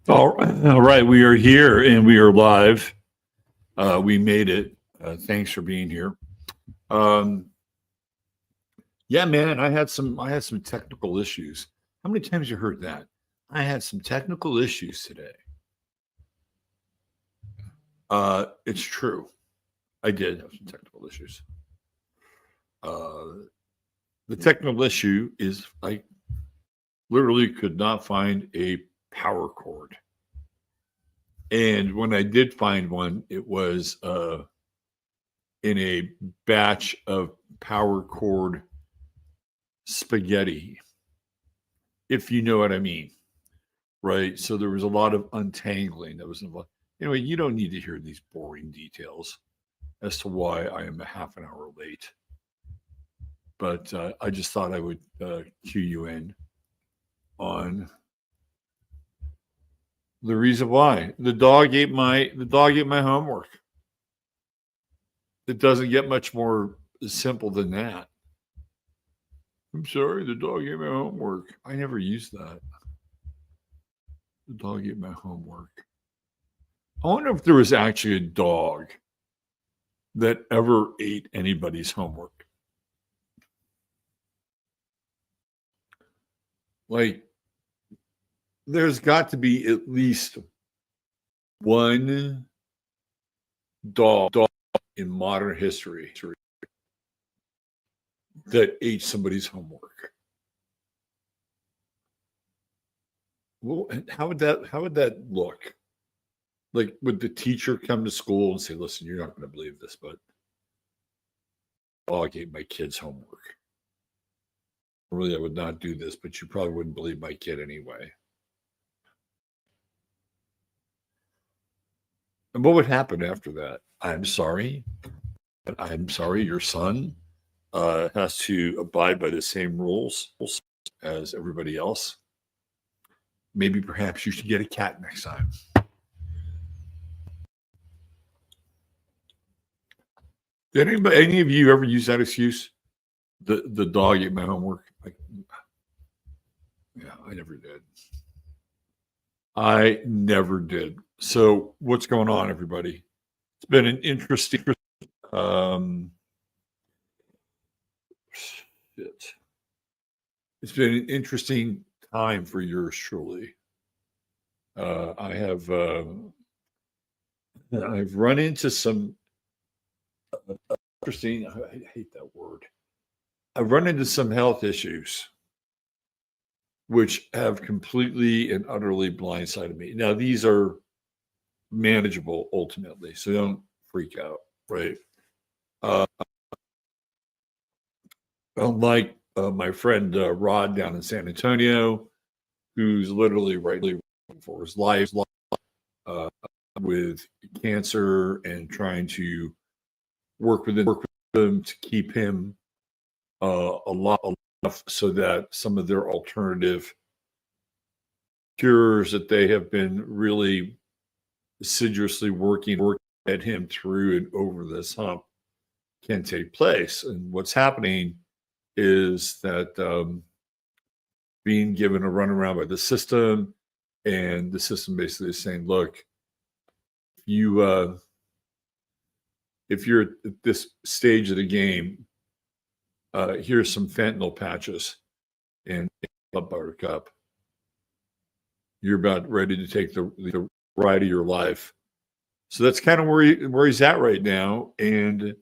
All right, we are here and we are live. We made it. Thanks for being here. Um, yeah, man, I had some technical issues. How many times you heard that? I had some technical issues today. It's true. I did have some technical issues. Uh, the technical issue is I literally could not find a power cord, and when I did find one, it was in a batch of power cord spaghetti, if you know what I mean, right? So there was a lot of untangling that was involved. Anyway, you don't need to hear these boring details as to why I am a half an hour late, but I just thought I would cue you in on the reason why the dog ate my homework. It doesn't get much more simple than that. I'm sorry, the dog ate my homework. I never used that. The dog ate my homework. I wonder if there was actually a dog that ever ate anybody's homework. Like, there's got to be at least one dog in modern history that ate somebody's homework. Well, and how would that look? Like, would the teacher come to school and say, "Listen, you're not going to believe this, but dog ate my kid's homework. Really, I would not do this, but you probably wouldn't believe my kid anyway." And what would happen after that? I'm sorry. I'm sorry. Your son has to abide by the same rules as everybody else. Maybe perhaps you should get a cat next time. Did any of you ever use that excuse? The dog ate my homework. Like, yeah, I never did. I never did. So what's going on, everybody? It's been an interesting. Um, shit. It's been an interesting time for yours truly. I have I've run into some interesting. I hate that word. I've run into some health issues which have completely and utterly blindsided me. Now these are manageable ultimately, so don't freak out, right? Uh, unlike my friend Rod down in San Antonio, who's literally right for his life uh, with cancer and trying to work with him to keep him alive so that some of their alternative cures that they have been really assiduously working at him through and over this hump can take place. And what's happening is that being given a runaround by the system, and the system basically is saying, "Look, you if you're at this stage of the game, here's some fentanyl patches and a buttercup. You're about ready to take the ride of your life." So that's kind of where he's at right now. And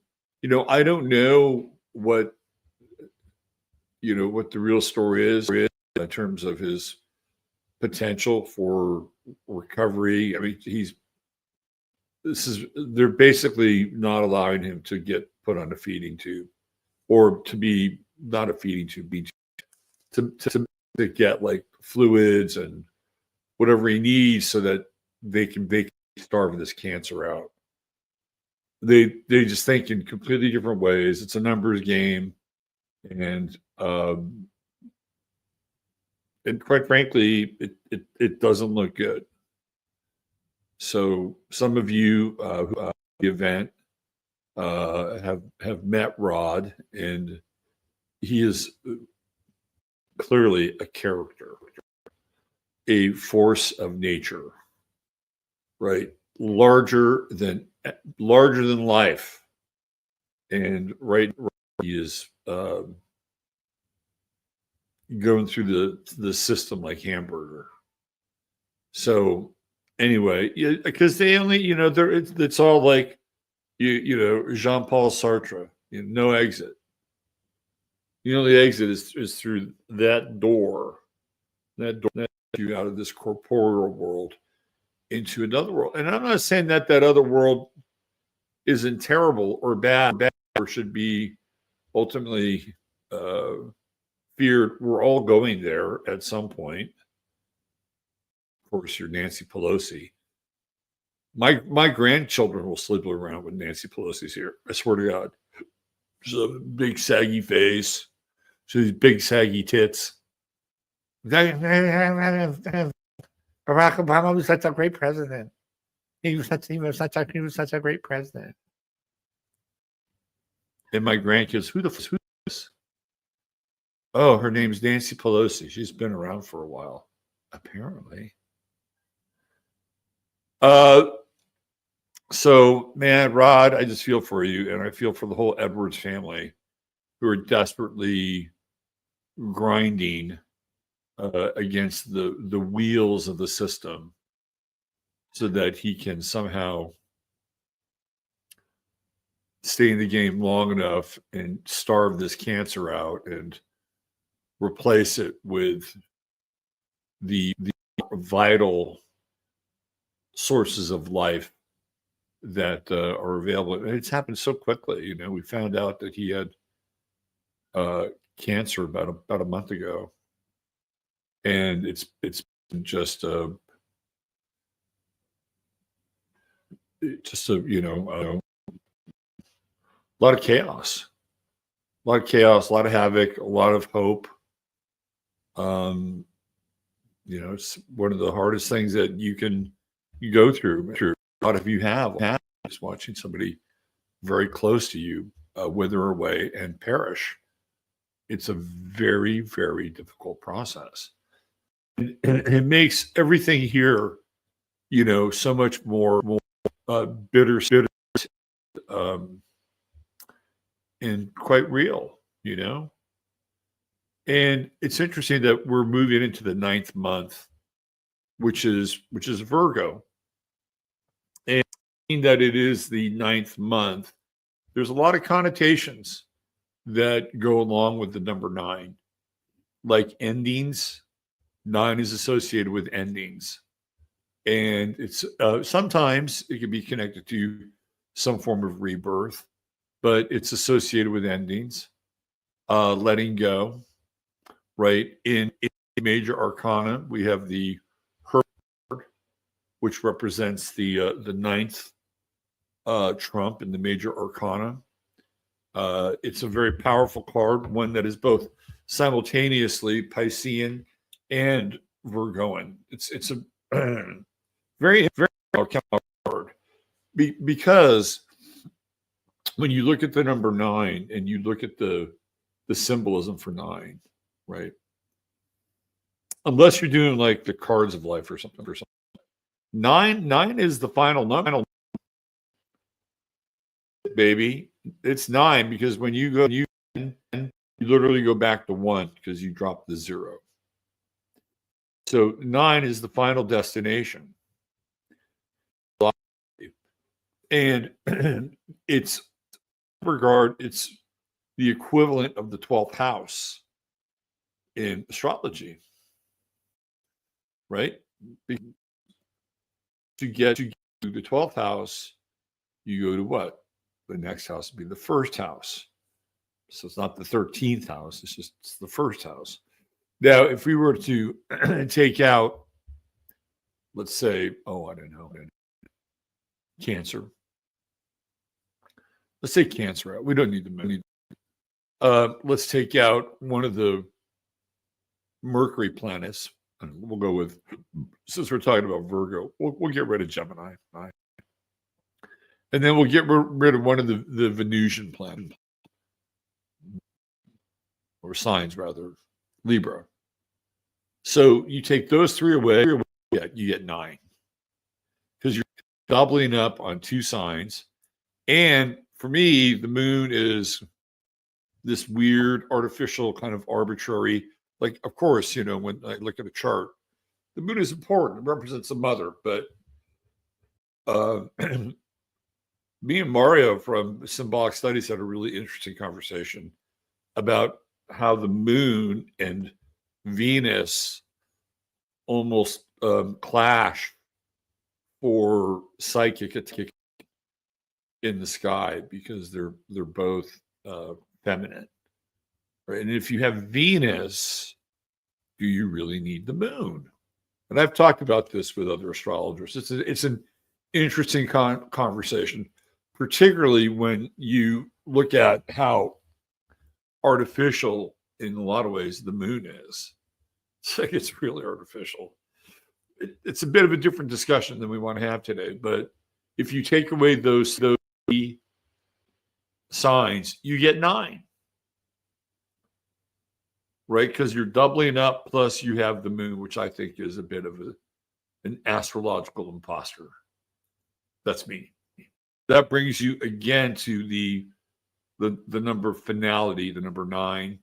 I don't know what the real story is in terms of his potential for recovery. I mean, they're basically not allowing him to get put on a feeding tube, or to be not a feeding tube, to get like fluids and whatever he needs so that they can starve this cancer out. They just think in completely different ways. It's a numbers game, and quite frankly, it doesn't look good. So some of you who are at the event have met Rod, and he is clearly a character. a force of nature, right? Larger than life. And right, he is going through the system like hamburger. So anyway, yeah, because they only, it's all like Jean-Paul Sartre, no exit. The exit is through that door that you out of this corporeal world into another world. And I'm not saying that other world isn't terrible or bad or should be ultimately feared. We're all going there at some point. Of course, you're Nancy Pelosi. My grandchildren will sleep around with Nancy Pelosi's here. I swear to God. She's a big saggy face. She's big saggy tits. Barack Obama was such a great president. He was such a great president. And my grandkids, who is? Oh, her name's Nancy Pelosi. She's been around for a while, apparently. So, man, Rod, I just feel for you, and I feel for the whole Edwards family who are desperately grinding against the wheels of the system so that he can somehow stay in the game long enough and starve this cancer out and replace it with the vital sources of life that are available. And it's happened so quickly. We found out that he had cancer about a month ago, and it's just a lot of chaos, a lot of havoc, a lot of hope. It's one of the hardest things that you go through. A lot of you have just watching somebody very close to you wither away and perish. It's a very, very difficult process. And it makes everything here, so much more bitter, and quite real, And it's interesting that we're moving into the 9th month, which is Virgo. And that it is the 9th month, there's a lot of connotations that go along with the number 9, like endings. 9 is associated with endings, and it's sometimes it can be connected to some form of rebirth, but it's associated with endings, letting go. Right, in major arcana, we have the Herald, which represents the 9th trump in the major arcana. It's a very powerful card, one that is both simultaneously Piscean and Virgoan. It's a very, very card because when you look at the number 9 and you look at the symbolism for 9, right? Unless you're doing like the cards of life or something. 9 is the final number, baby. It's 9 because when you go, you literally go back to 1 because you dropped the 0. So 9 is the final destination. And it's the equivalent of the 12th house in astrology, right? To get to the 12th house, you go to what? The next house would be the first house. So it's not the 13th house, it's the first house. Now, if we were to take out, let's say, I don't know, Cancer. Let's take Cancer out. We don't need the money. Let's take out one of the Mercury planets. And we'll go with, since we're talking about Virgo, we'll get rid of Gemini. Right? And then we'll get rid of one of the Venusian planets, or signs rather, Libra. So you take those three away, you get 9 because you're doubling up on 2 signs. And for me, the moon is this weird, artificial, kind of arbitrary. Like, of course, when I look at a chart, the moon is important. It represents the mother. But me and Mario from Symbolic Studies had a really interesting conversation about how the moon and Venus almost clash for psychic in the sky because they're both feminine, right? And if you have Venus, do you really need the moon? And I've talked about this with other astrologers. It's an interesting conversation, particularly when you look at how artificial, in a lot of ways, the moon is. It's like it's really artificial. It's a bit of a different discussion than we want to have today. But if you take away those signs, you get 9, right? Because you're doubling up, plus you have the moon, which I think is a bit of an astrological imposter. That's me. That brings you again to the number finality, the number 9.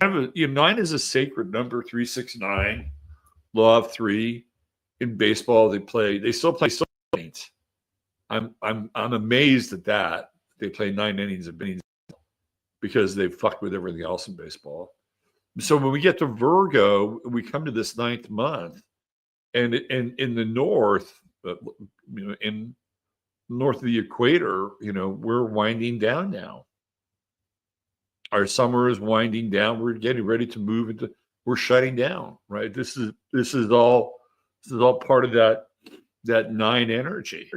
9 is a sacred number. 369, law of 3. In baseball, they still play innings. I'm amazed at that. They play 9 innings of innings because they fucked with everything else in baseball. So when we get to Virgo, we come to this 9th month, and in the north, in north of the equator, we're winding down now. Our summer is winding down. We're getting ready to move into. We're shutting down. Right. This is all part of that 9 energy.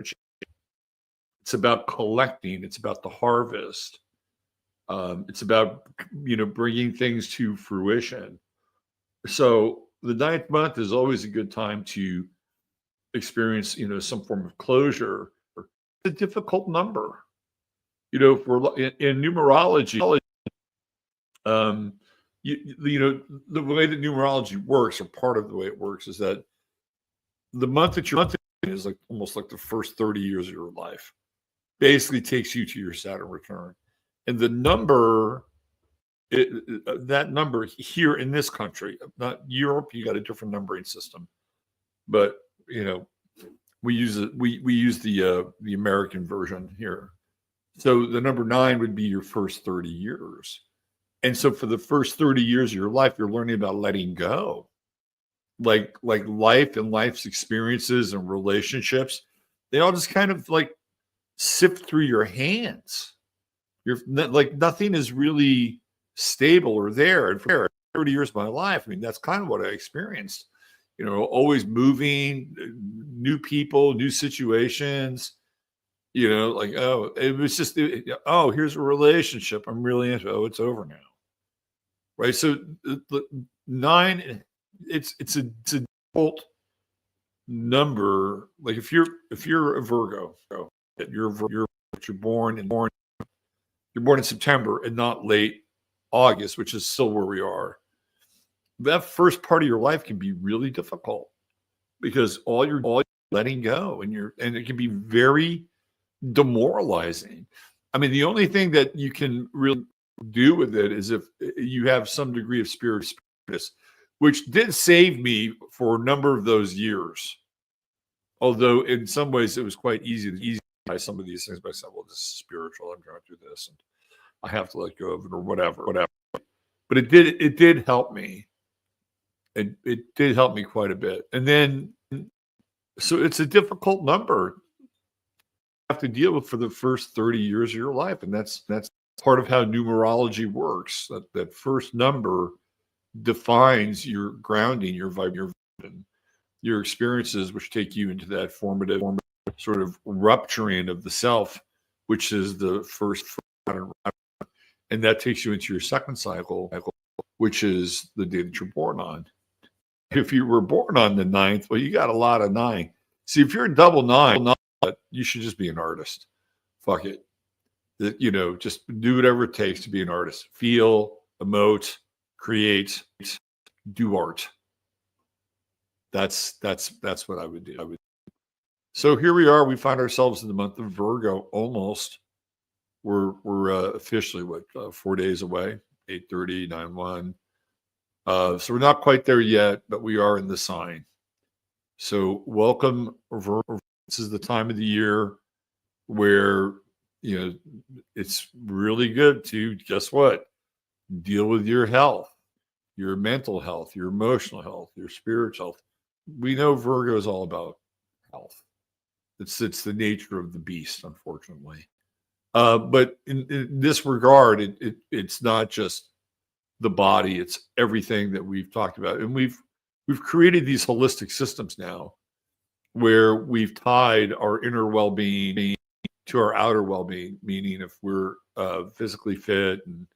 It's about collecting. It's about the harvest. It's about bringing things to fruition. So the 9th month is always a good time to experience some form of closure. It's a difficult number. If we're in numerology, the way that numerology works, or part of the way it works, is that the month that you're in is like almost like the first 30 years of your life. Basically takes you to your Saturn return. And the number, that number here in this country, not Europe, you got a different numbering system. But, we use the American version here. So the number 9 would be your first 30 years. And so for the first 30 years of your life, you're learning about letting go. Like life and life's experiences and relationships, they all just kind of like sift through your hands. You're like, nothing is really stable or there. And for 30 years of my life, I mean, that's kind of what I experienced. Always moving, new people, new situations. Like, oh, it was just, here's a relationship I'm really into. Oh, it's over now. Right. So the 9, it's a default number. Like if you're a Virgo, you're born in September and not late August, which is still where we are. That first part of your life can be really difficult because all you're letting go, and it can be very demoralizing. I mean, the only thing that you can really do with it is if you have some degree of spiritualness, which did save me for a number of those years. Although in some ways it was quite easy to buy some of these things by saying, well, this is spiritual, I'm going through this and I have to let go of it or whatever. But it did help me. It did help me quite a bit. And then, so it's a difficult number you have to deal with for the first 30 years of your life. And that's part of how numerology works. That first number defines your grounding, your vibration, your experiences, which take you into that formative sort of rupturing of the self, which is the first pattern. And that takes you into your second cycle, which is the day that you're born on. If you were born on the 9th, well, you got a lot of 9. See, if you're a double 9, you should just be an artist. Fuck it. Just do whatever it takes to be an artist. Feel, emote, create, do art. That's what I would do. So here we are. We find ourselves in the month of Virgo almost. We're officially 4 days away, 8:30, 9/1. So we're not quite there yet, but we are in the sign. So welcome, Virgo. This is the time of the year where it's really good to, guess what, deal with your health, your mental health, your emotional health, your spiritual health. We know Virgo is all about health. It's the nature of the beast, unfortunately. But in this regard, it's not just the body; it's everything that we've talked about, and we've created these holistic systems now, where we've tied our inner well-being to our outer well-being. Meaning, if we're physically fit and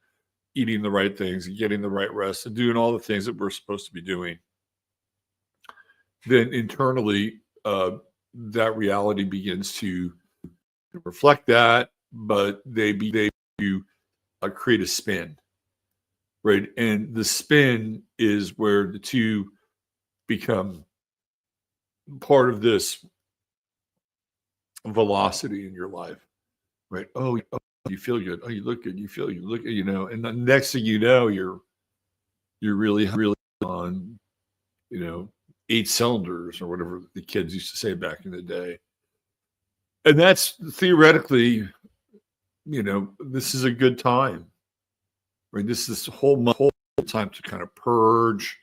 eating the right things and getting the right rest and doing all the things that we're supposed to be doing, then internally, that reality begins to reflect that, but they to create a spin, right? And the spin is where the two become part of this velocity in your life, right? Oh, you feel good. Oh, you look good. You feel, you look, and the next thing you know, you're really on, 8 cylinders or whatever the kids used to say back in the day. And that's theoretically, this is a good time, right? This is whole time to kind of purge.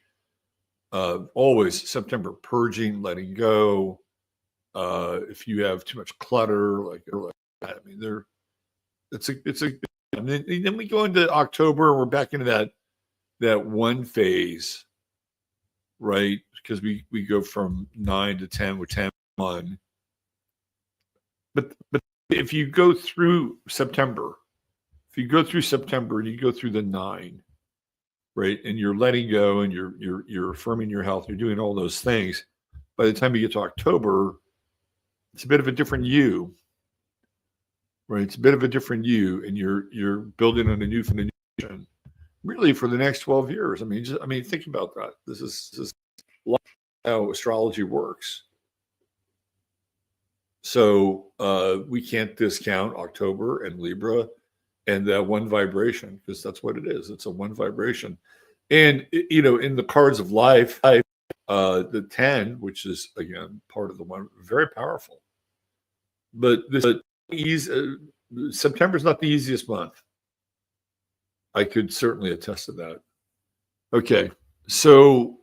Always September, purging, letting go. If you have too much clutter, like I mean, it's a, and then we go into October and we're back into that one phase, right? Because we go from 9 to 10 with 10 on. But if you go through September, and you go through the 9, right, and you're letting go and you're affirming your health, you're doing all those things. By the time you get to October, it's a bit of a different you, right? It's a bit of a different you, and you're building on a new foundation, really, for the next 12 years. I mean, think about that. This is how astrology works. So we can't discount October and Libra and that one vibration, because that's what it is. It's a one vibration. And, in the cards of life, the 10, which is, again, part of the one, very powerful. But September is not the easiest month. I could certainly attest to that. Okay, so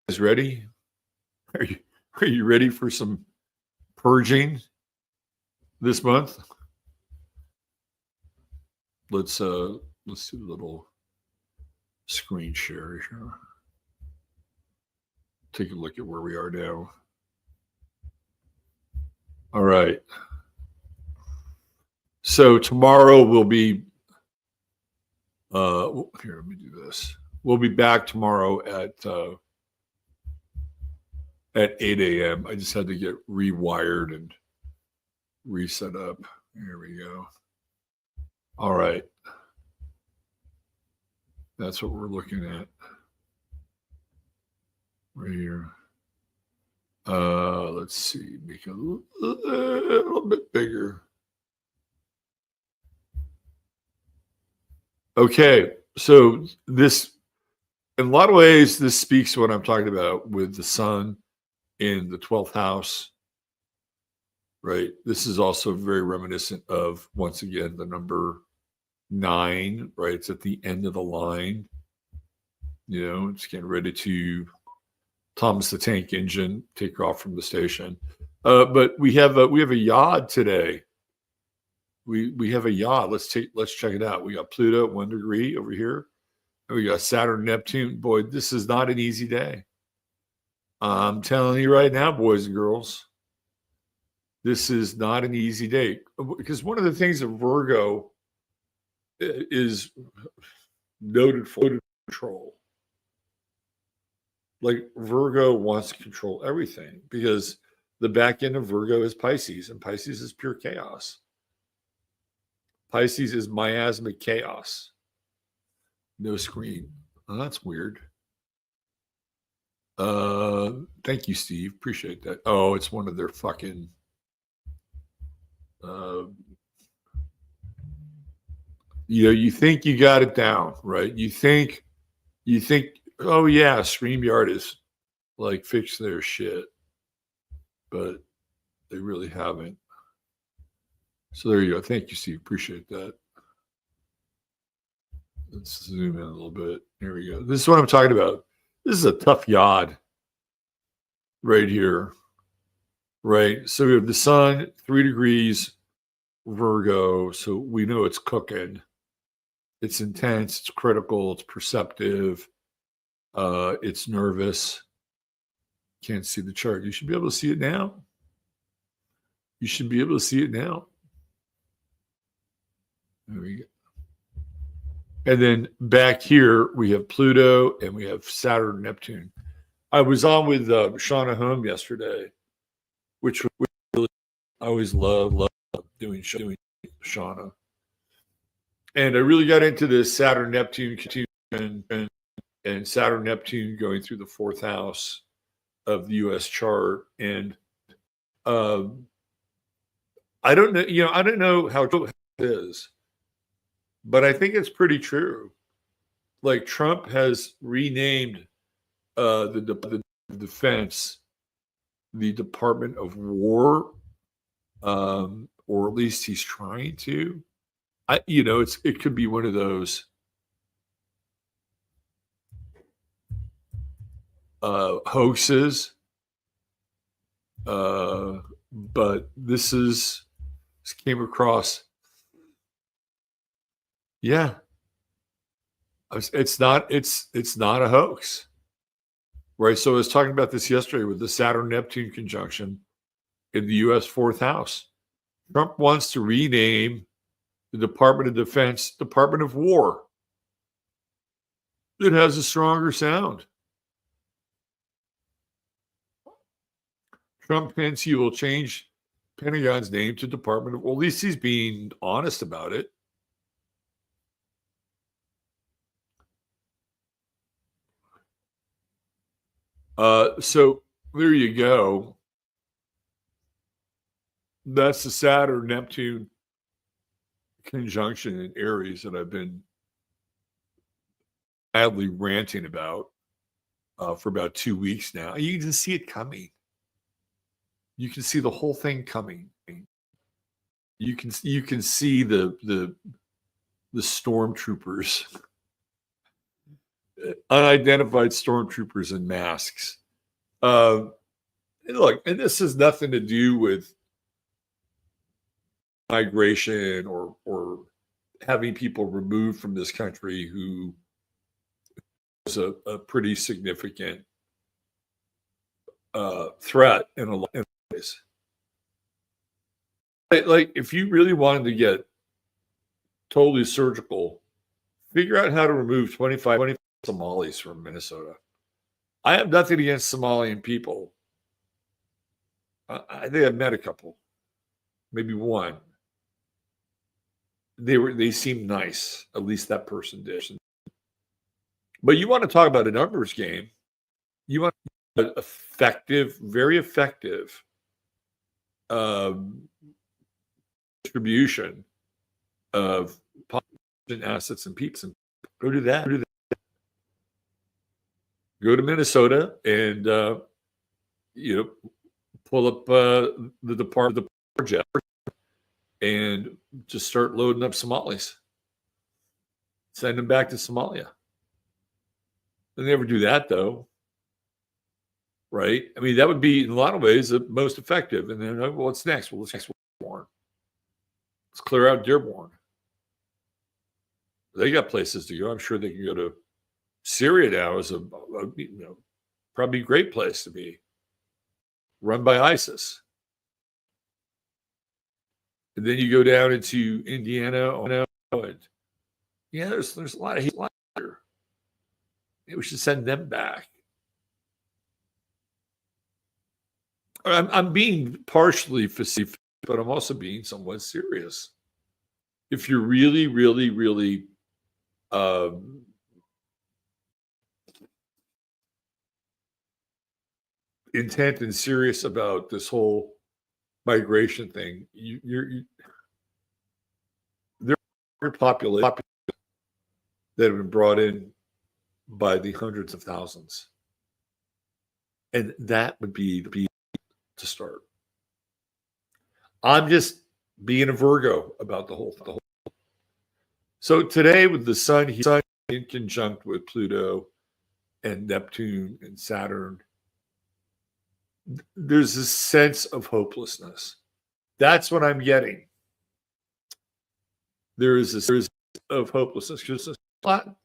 is ready? Are you ready for some purging this month? Let's do a little screen share here. Take a look at where we are now. All right. So tomorrow we'll be here, let me do this. We'll be back tomorrow at 8 a.m. I just had to get rewired and reset up. Here we go. All right. That's what we're looking at right here. Let's see, make it a little bit bigger. Okay, so this, in a lot of ways, this speaks to what I'm talking about with the sun in the 12th house, right? This is also very reminiscent of, once again, the number 9, right? It's at the end of the line. It's getting ready to Thomas the Tank Engine take off from the station. But we have a yod today. We have a yod. Let's check it out. We got Pluto at 1 degree over here, and we got Saturn, Neptune. Boy, this is not an easy day. I'm telling you right now, boys and girls, this is not an easy day, because one of the things that Virgo is noted for control. Like, Virgo wants to control everything, because the back end of Virgo is Pisces, and Pisces is pure chaos. Pisces is miasmic chaos. No screen. Oh, that's weird. Thank you, Steve. Appreciate that. Oh, it's one of their fucking uh, you think you got it down, right? You think, oh yeah, StreamYard is like fix their shit, but they really haven't. So there you go. Thank you, Steve. Appreciate that. Let's zoom in a little bit. Here we go. This is what I'm talking about. This is a tough yod right here. Right. So we have the sun, 3 degrees, Virgo. So we know it's cooking. It's intense. It's critical. It's perceptive. It's nervous. Can't see the chart. You should be able to see it now. You should be able to see it now. There we go. And then back here, we have Pluto and we have Saturn, Neptune. I was on with Shauna Home yesterday, which really, I always love doing Shauna. And I really got into this Saturn, Neptune, and Saturn, Neptune going through the 4th house of the U.S. chart. And I don't know, I don't know how it is, but I think it's pretty true. Like Trump has renamed the defense the Department of War, or at least he's trying to. It could be one of those hoaxes, but this came across. Yeah, it's not a hoax, right? So I was talking about this yesterday with the Saturn Neptune conjunction in the U.S. 4th house. Trump wants to rename the Department of Defense Department of War. It has a stronger sound. Trump thinks he will change Pentagon's name to Department of. Well, at least he's being honest about it. So there you go. That's the Saturn Neptune conjunction in Aries that I've been madly ranting about for about 2 weeks now. You can see it coming. You can see the whole thing coming. You can see the stormtroopers, unidentified stormtroopers in masks. Look, and this has nothing to do with migration or having people removed from this country who is a pretty significant threat in a lot of ways. Like, if you really wanted to get totally surgical, figure out how to remove 25 Somalis from Minnesota. I have nothing against Somalian people. I think I've met a couple, maybe one. They seemed nice. At least that person did. But you want to talk about a numbers game? You want an effective, very effective distribution of population, assets, and people. Go do that. Go to Minnesota and pull up the Department of the jet and just start loading up Somalis. Send them back to Somalia. They never do that, though. Right? I mean, that would be, in a lot of ways, the most effective. And then, what's next? Well, let's Dearborn. Let's clear out Dearborn. They got places to go. I'm sure they can go to Syria now. Is probably a great place to be. Run by ISIS. And then you go down into Indiana. And yeah, there's a lot of hate here. Maybe we should send them back. I'm being partially facetious, but I'm also being somewhat serious. If you're really, really, really intent and serious about this whole migration thing, there are populations that have been brought in by the hundreds of thousands, and that would be to start. I'm just being a Virgo about the whole thing. So today, with the sun in conjunct with Pluto and Neptune and Saturn, there's a sense of hopelessness. That's what I'm getting. There is a sense of hopelessness. There's a lot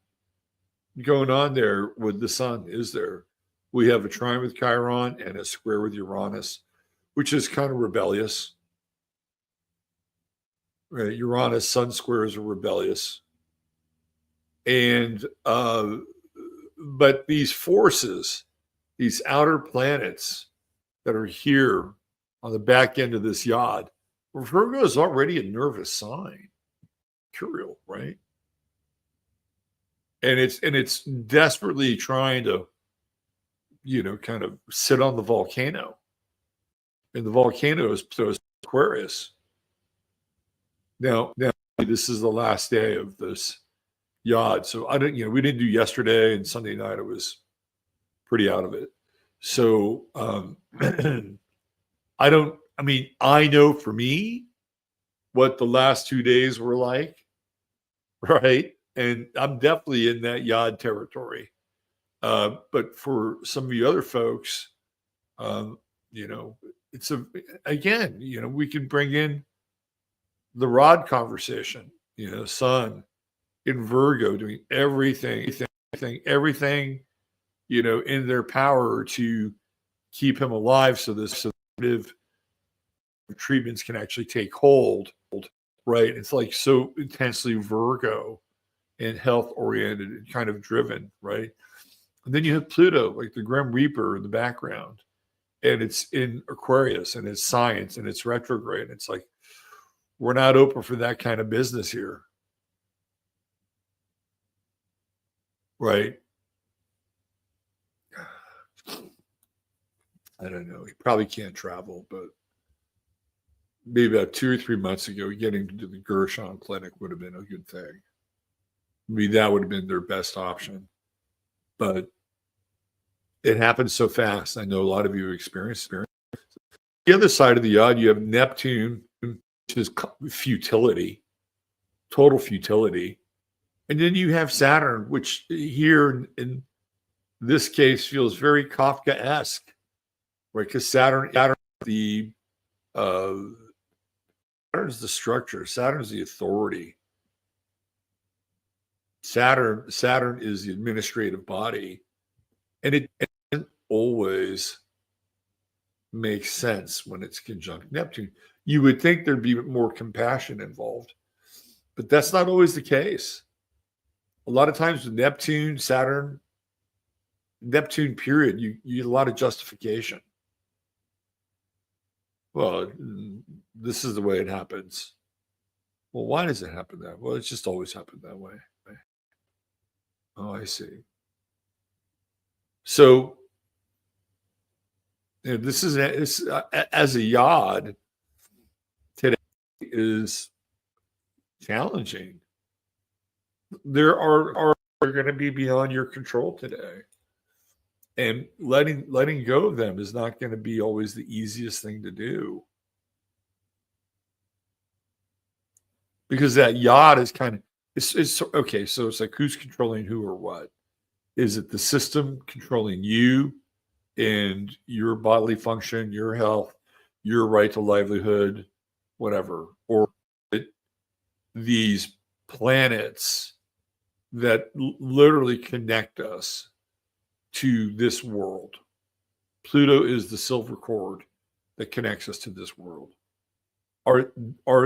going on there with the sun, is there? We have a trine with Chiron and a square with Uranus, which is kind of rebellious. Right? Uranus, sun squares are rebellious. And, but these forces, these outer planets that are here on the back end of this yod, Virgo is already a nervous sign. Curial, right? And it's desperately trying to, kind of sit on the volcano. And the volcano is Aquarius. Now this is the last day of this yod. So we didn't do yesterday, and Sunday night I was pretty out of it. So I know for me what the last 2 days were like, right? And I'm definitely in that yod territory. But for some of you other folks, it's we can bring in the rod conversation, sun in Virgo doing everything, in their power to keep him alive so this treatments can actually take hold, right? It's like so intensely Virgo and health oriented and kind of driven, right? And then you have Pluto, like the Grim Reaper in the background, and it's in Aquarius and it's science and it's retrograde. It's like, we're not open for that kind of business here. Right? I don't know. He probably can't travel, but maybe about 2 or 3 months ago, getting to the Gershon Clinic would have been a good thing. That would have been their best option. But it happens so fast. I know a lot of you experienced it. The other side of the yod, you have Neptune, which is futility, total futility. And then you have Saturn, which here in this case feels very Kafkaesque, right? Because Saturn's the structure. Saturn's the authority. Saturn is the administrative body. And it doesn't always make sense when it's conjunct Neptune. You would think there'd be more compassion involved, but that's not always the case. A lot of times with Neptune, Saturn, Neptune period, you get a lot of justification. Well, this is the way it happens. Well, why does it happen that way? Well, it's just always happened that way. Oh, I see. So this is as a yod today is challenging. There are going to be beyond your control today, and letting go of them is not going to be always the easiest thing to do, because that yod is kind of it's okay. So it's like, who's controlling who or what? Is it the system controlling you and your bodily function, your health, your right to livelihood, whatever, or these planets that literally connect us to this world? Pluto is the silver cord that connects us to this world. Are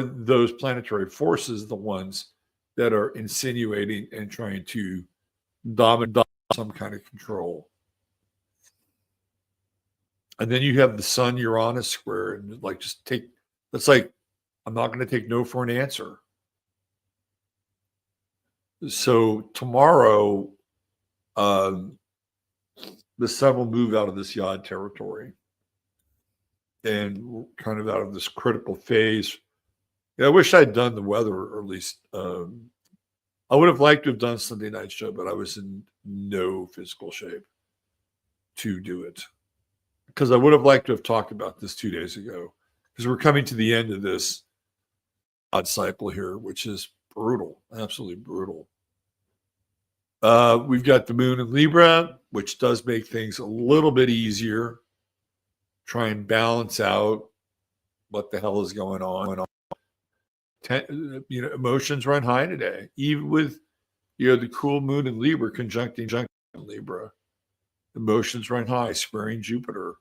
those planetary forces the ones that are insinuating and trying to dominate some kind of control? And then you have the Sun Uranus square, and like, it's like, I'm not going to take no for an answer. So tomorrow, the sun will move out of this yod territory and kind of out of this critical phase. I wish I'd done the weather, or at least I would have liked to have done Sunday night show, but I was in no physical shape to do it, because I would have liked to have talked about this 2 days ago, because we're coming to the end of this odd cycle here, which is brutal, absolutely brutal. We've got the moon in Libra, which does make things a little bit easier. Try and balance out what the hell is going on. Emotions run high today, even with the cool moon in Libra conjuncting Libra. Emotions run high, squaring Jupiter.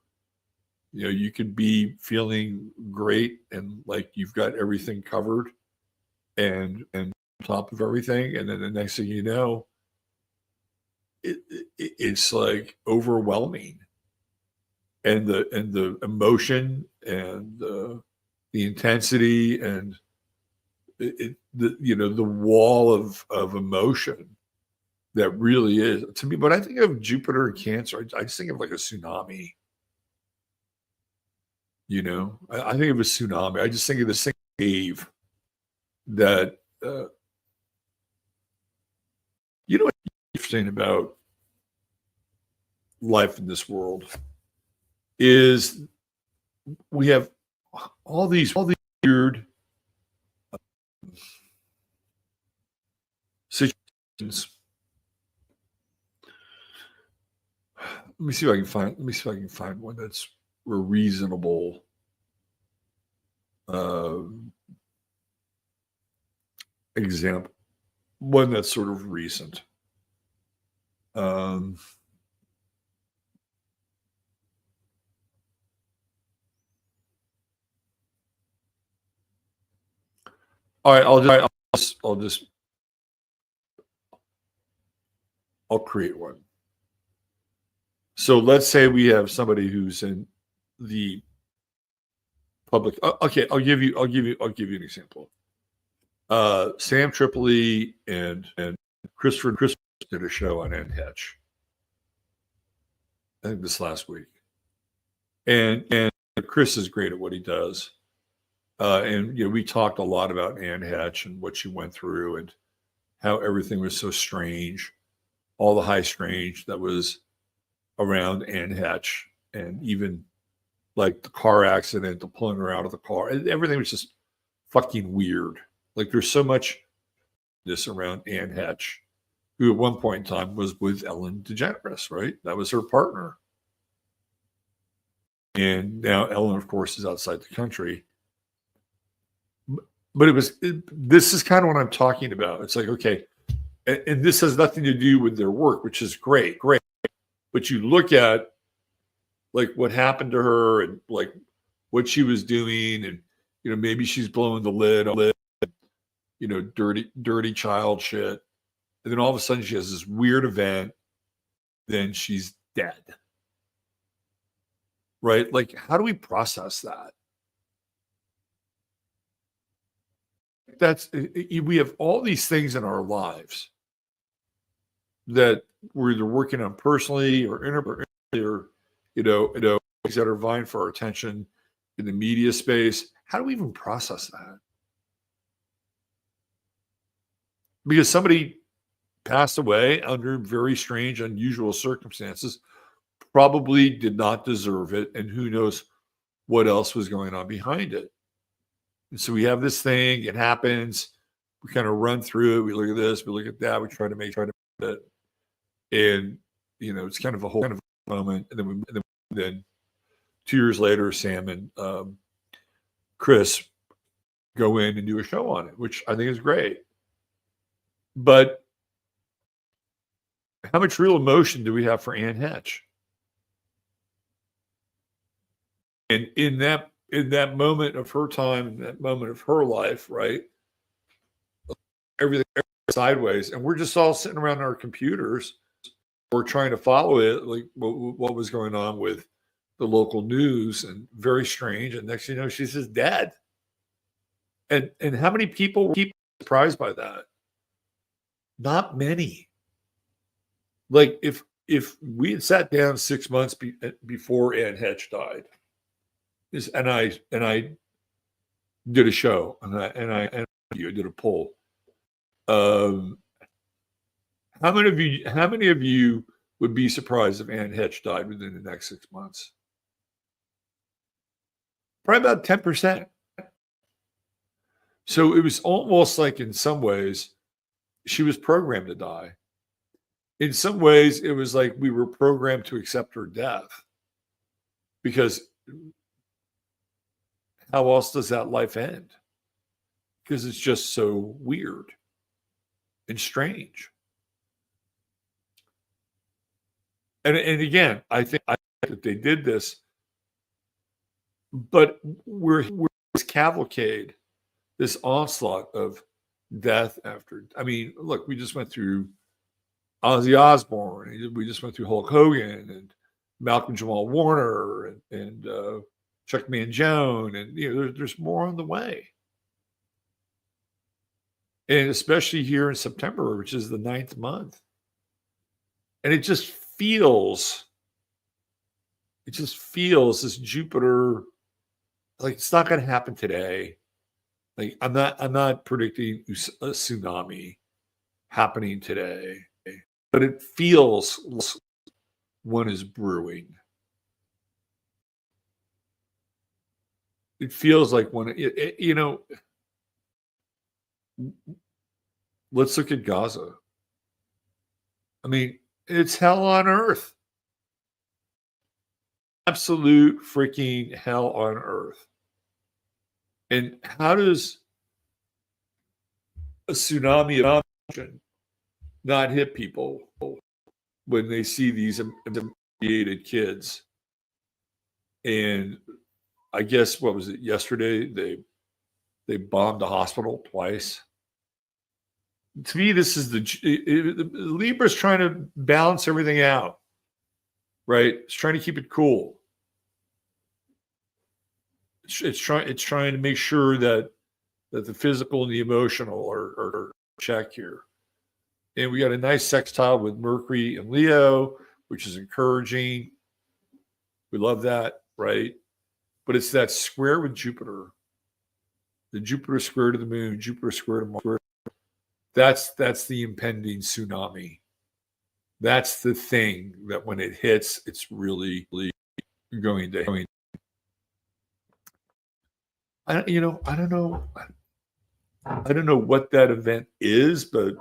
You could be feeling great and like you've got everything covered and on top of everything, and then the next thing you know, it's like overwhelming, and the emotion and the intensity and the wall of emotion that really is, to me. But I think of Jupiter and Cancer, I just think of like a tsunami. I think of a tsunami. I just think of this wave that what's interesting about life in this world is we have all these weird situations. Let me see if I can find one that's a reasonable example, one that's sort of recent. All right, I'll create one. So let's say we have somebody who's in the public. Okay, I'll give you an example. Sam Tripoli and Chris did a show on NHetch, I think this last week, and Chris is great at what he does. And we talked a lot about NHetch and what she went through and how everything was so strange, all the high strange that was around NHetch, and even like the car accident, the pulling her out of the car, and everything was just fucking weird. Like there's so much this around NHetch, who at one point in time was with Ellen DeGeneres, right? That was her partner. And now Ellen, of course, is outside the country. But this is kind of what I'm talking about. It's like, okay, and this has nothing to do with their work, which is great. But you look at like what happened to her and like what she was doing, and maybe she's blowing the lid on dirty child shit, and then all of a sudden she has this weird event, then she's dead. Right? Like, how do we process that? We have all these things in our lives that we're either working on personally or things that are vying for our attention in the media space. How do we even process that? Because somebody passed away under very strange, unusual circumstances, probably did not deserve it, and who knows what else was going on behind it. And so we have this thing, it happens, we kind of run through it, we look at this, we look at that, we try to make it, and it's kind of a whole kind of moment, and then 2 years later, Sam and Chris go in and do a show on it, which I think is great. But how much real emotion do we have for NHetch? And in that moment of her time, in that moment of her life, right? Everything sideways, and we're just all sitting around our computers. We're trying to follow it, like what was going on with the local news, and very strange. And next thing you know, she's just dead. And how many people were surprised by that? Not many. Like if if we had sat down 6 months before Ann Hetch died, and I did a show, and I did a poll. How many of you would be surprised if Ann Hetch died within the next 6 months? Probably about 10%. So it was almost like, in some ways, she was programmed to die. In some ways, it was like we were programmed to accept her death, because how else does that life end? Because it's just so weird and strange. And again, I think that they did this, but we're this cavalcade, this onslaught of death after. I mean, look, we just went through Ozzy Osbourne. We just went through Hulk Hogan and Malcolm Jamal Warner and Chuck Mangione, and there's more on the way. And especially here in September, which is the 9th month, and it just feels this Jupiter, like it's not going to happen today. Like I'm not predicting a tsunami happening today, but it feels one is brewing. It feels like one. Let's look at Gaza. I mean, it's hell on earth. Absolute freaking hell on earth. And how does a tsunami not hit people when they see these emaciated kids? And I guess, what was it, yesterday? They bombed a hospital twice. To me, this is Libra's trying to balance everything out, right? It's trying to keep it cool. It's trying to make sure that the physical and the emotional are checked here. And we got a nice sextile with Mercury and Leo, which is encouraging. We love that, right? But it's that square with Jupiter, the Jupiter square to the moon, Jupiter square to Mars. That's the impending tsunami. That's the thing that when it hits, it's really going to. I don't know what that event is, but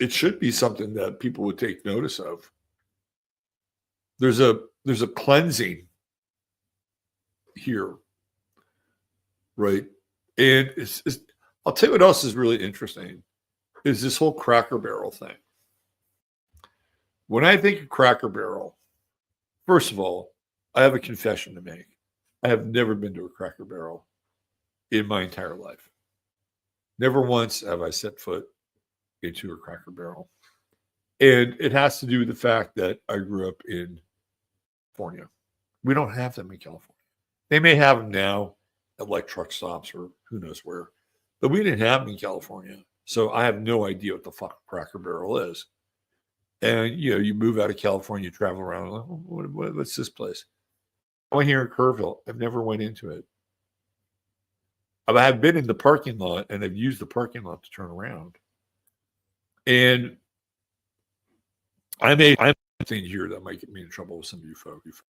it should be something that people would take notice of. There's a cleansing here, right? And I'll tell you what else is really interesting is this whole Cracker Barrel thing. When I think of Cracker Barrel, first of all, I have a confession to make. I have never been to a Cracker Barrel in my entire life. Never once have I set foot into a Cracker Barrel. And it has to do with the fact that I grew up in California. We don't have them in California. They may have them now at like truck stops or who knows where, but we didn't have them in California. So I have no idea what the fuck Cracker Barrel is. And, you move out of California, you travel around, like, what's this place? I went here in Kerrville. I've never went into it. I have been in the parking lot, and I've used the parking lot to turn around. And I'm thing here that might get me in trouble with some of you folks.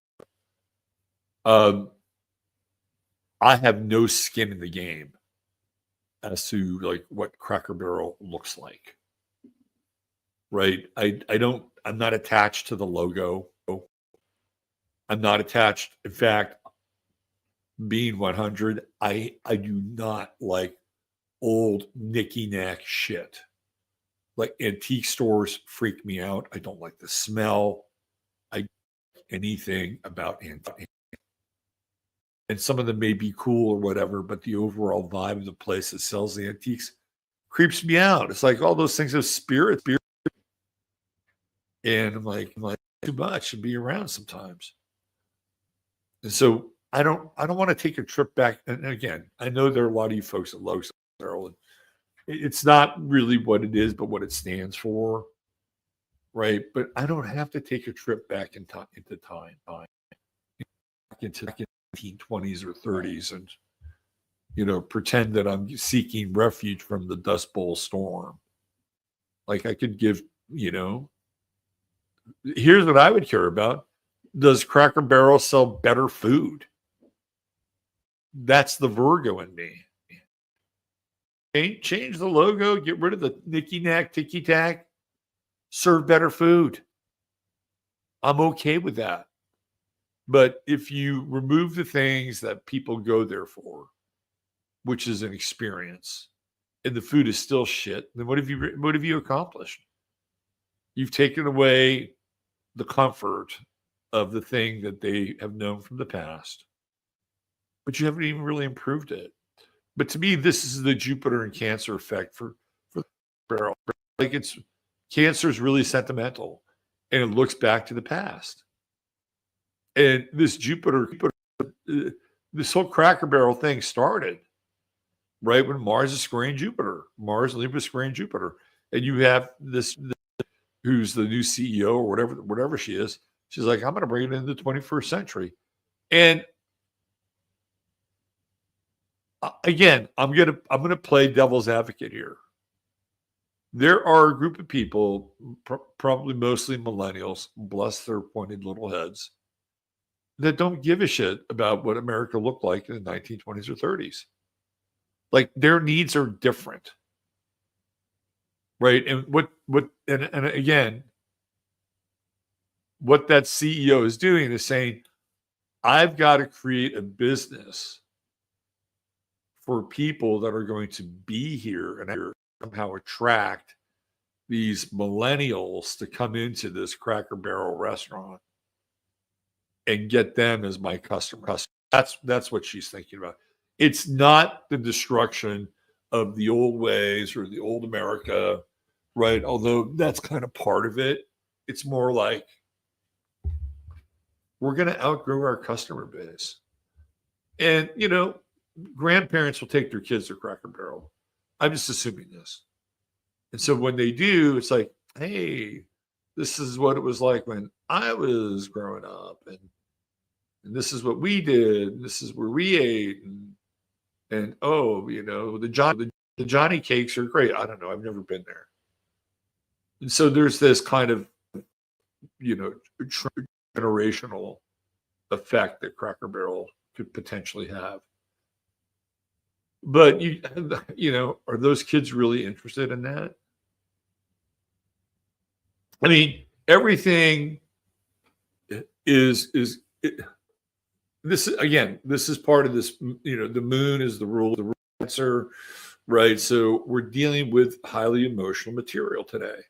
I have no skin in the game as to like what Cracker Barrel looks like. Right? I'm not attached to the logo. I'm not attached. In fact, being 100, I do not like old knicky-knack shit. Like antique stores freak me out. I don't like the smell. I don't like anything about antique. And some of them may be cool or whatever, but the overall vibe of the place that sells the antiques creeps me out. It's like all those things have spirit. And I'm like too much to be around sometimes. And so I don't want to take a trip back. And again, I know there are a lot of you folks that love Barrel, and It's not really what it is, but what it stands for, right? But I don't have to take a trip back in time into time, into the 1920s or 30s, and pretend that I'm seeking refuge from the Dust Bowl storm. Like I could give, here's what I would care about. Does Cracker Barrel sell better food? That's the Virgo in me. Change the logo, get rid of the nicky knack, ticky tack, serve better food. I'm okay with that. But if you remove the things that people go there for, which is an experience, and the food is still shit, then what have you accomplished? You've taken away the comfort of the thing that they have known from the past, but you haven't even really improved it. But to me, this is the Jupiter and Cancer effect for Barrel. Like Cancer is really sentimental, and it looks back to the past. And this Jupiter, this whole Cracker Barrel thing started right when Mars is squaring Jupiter, Mars Libra squaring Jupiter, and you have this who's the new CEO or whatever she is. She's like, I'm going to bring it into the 21st century, and again, I'm gonna play devil's advocate here. There are a group of people, probably mostly millennials, bless their pointed little heads, that don't give a shit about what America looked like in the 1920s or 30s. Like their needs are different, right? And and again, what that CEO is doing is saying, I've got to create a business for people that are going to be here and somehow attract these millennials to come into this Cracker Barrel restaurant and get them as my customer. That's what she's thinking about. It's not the destruction of the old ways or the old America, right? Although that's kind of part of it. It's more like we're going to outgrow our customer base. And, grandparents will take their kids to Cracker Barrel. I'm just assuming this. And so when they do, it's like, hey, this is what it was like when I was growing up. And this is what we did. And this is where we ate. And oh, the Johnny cakes are great. I don't know. I've never been there. And so there's this kind of, generational effect that Cracker Barrel could potentially have. But are those kids really interested in that? I mean, everything is this is part of this. The moon is the rule, the answer, right? So we're dealing with highly emotional material today.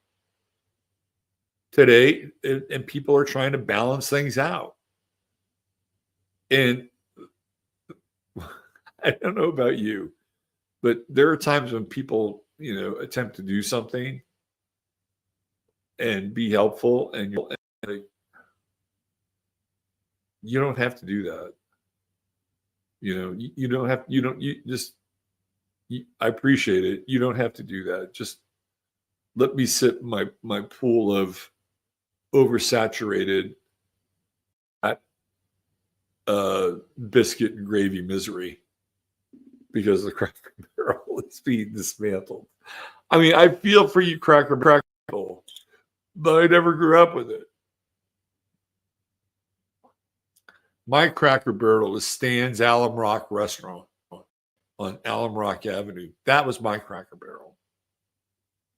And people are trying to balance things out. And I don't know about you, but there are times when people, attempt to do something and be helpful, and you don't have to do that. You don't have, I appreciate it. You don't have to do that. Just let me sit in my pool of oversaturated biscuit and gravy misery because the Cracker Barrel is being dismantled. I mean, I feel for you, Cracker Barrel, but I never grew up with it. My Cracker Barrel is Stan's Alum Rock Restaurant on Alum Rock Avenue. That was my Cracker Barrel.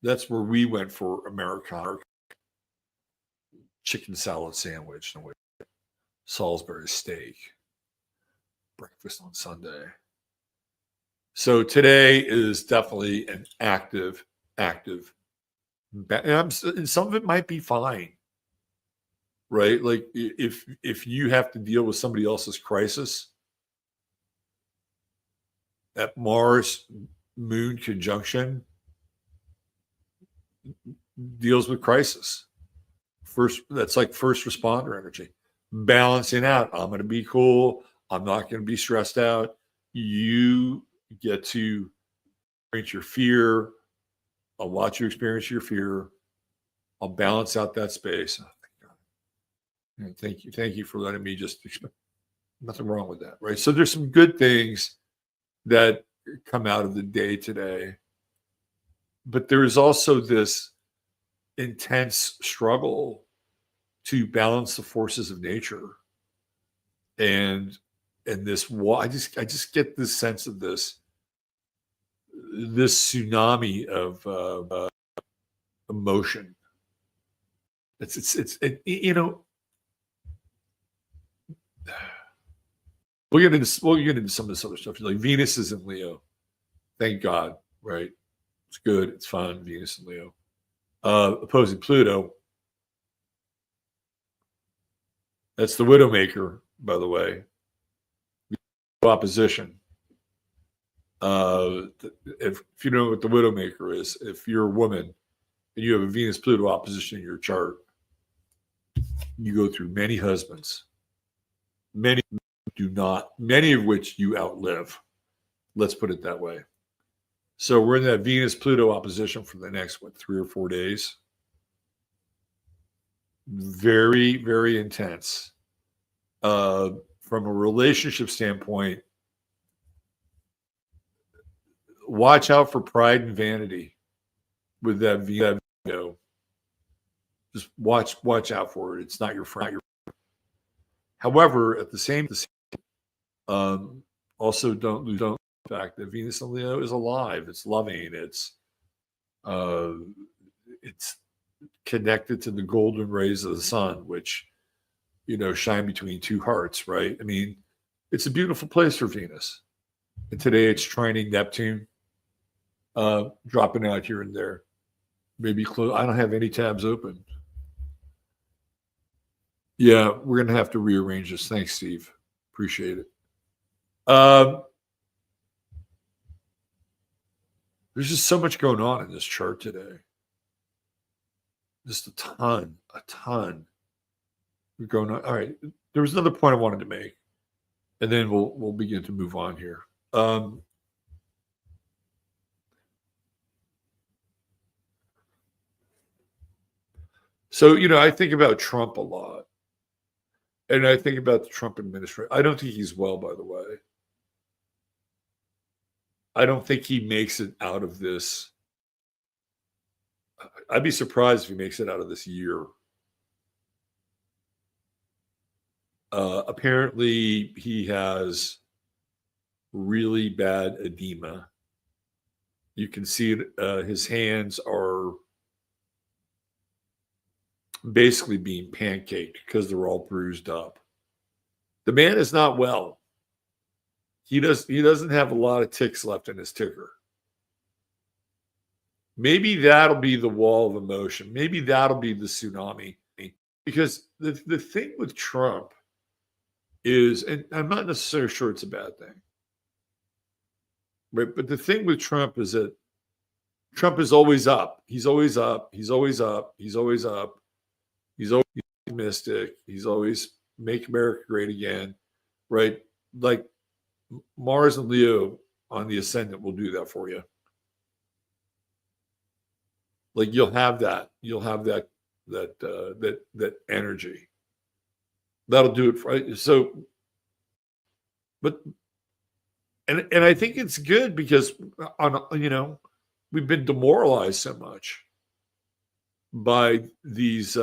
That's where we went for Americana chicken salad sandwich and Salisbury steak, breakfast on Sunday. So today is definitely an active, and some of it might be fine, right? Like if you have to deal with somebody else's crisis, that Mars Moon conjunction deals with crisis. That's like first responder energy. Balancing out. I'm going to be cool. I'm not going to be stressed out. You get to experience your fear. I'll watch you experience your fear. I'll balance out that space. Oh, thank God. And thank you for letting me just. Nothing wrong with that, right? So there's some good things that come out of the day today, but there is also this intense struggle to balance the forces of nature, and this. I just get this sense of this tsunami of emotion. It's you know. We'll get into some of this other stuff. Like Venus is in Leo. Thank God, right? It's good. It's fun. Venus and Leo. Opposing Pluto. That's the Widowmaker, by the way. Opposition. If you know what the Widowmaker is, if you're a woman and you have a Venus-Pluto opposition in your chart, you go through many husbands. Many do not, many of which you outlive. Let's put it that way. So we're in that Venus-Pluto opposition for the next, 3 or 4 days. Very, very intense. From a relationship standpoint, watch out for pride and vanity with that Venus. Just watch out for it. It's not your friend. However, at the same time, also don't lose the fact that Venus and Leo is alive. It's loving. It's connected to the golden rays of the sun, which shine between two hearts. Right? I mean, it's a beautiful place for Venus. And today it's trining Neptune, dropping out here and there. Maybe close. I don't have any tabs open. Yeah, we're going to have to rearrange this. Thanks, Steve. Appreciate it. There's just so much going on in this chart today. Just a ton going on. All right. There was another point I wanted to make, and then we'll begin to move on here. So, I think about Trump a lot. And I think about the Trump administration. I don't think he's well, by the way. I don't think he makes it out of this. I'd be surprised if he makes it out of this year. Apparently, he has really bad edema. You can see it, his hands are basically being pancaked because they're all bruised up. The man is not well. He doesn't have a lot of ticks left in his ticker. Maybe that'll be the wall of emotion. Maybe that'll be the tsunami. Because the thing with Trump is, and I'm not necessarily sure it's a bad thing, right? But the thing with Trump is that Trump is always up. He's always up. He's always up. He's always up. He's always optimistic. He's always make America great again, right? Like Mars and Leo on the ascendant will do that for you. Like you'll have that energy. That'll do it for so. But and I think it's good because we've been demoralized so much by these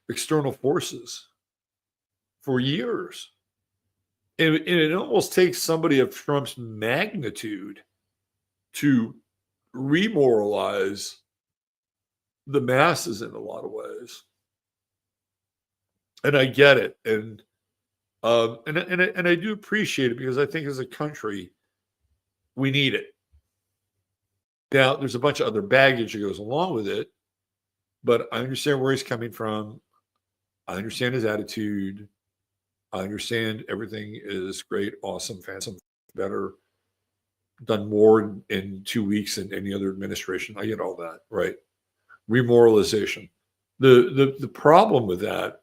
external forces for years. And it almost takes somebody of Trump's magnitude to remoralize the masses in a lot of ways. And I get it. And I do appreciate it because I think as a country, we need it. Now, there's a bunch of other baggage that goes along with it, but I understand where he's coming from. I understand his attitude. I understand everything is great, awesome, fantastic, better, done more in 2 weeks than any other administration. I get all that, right? Remoralization. The problem with that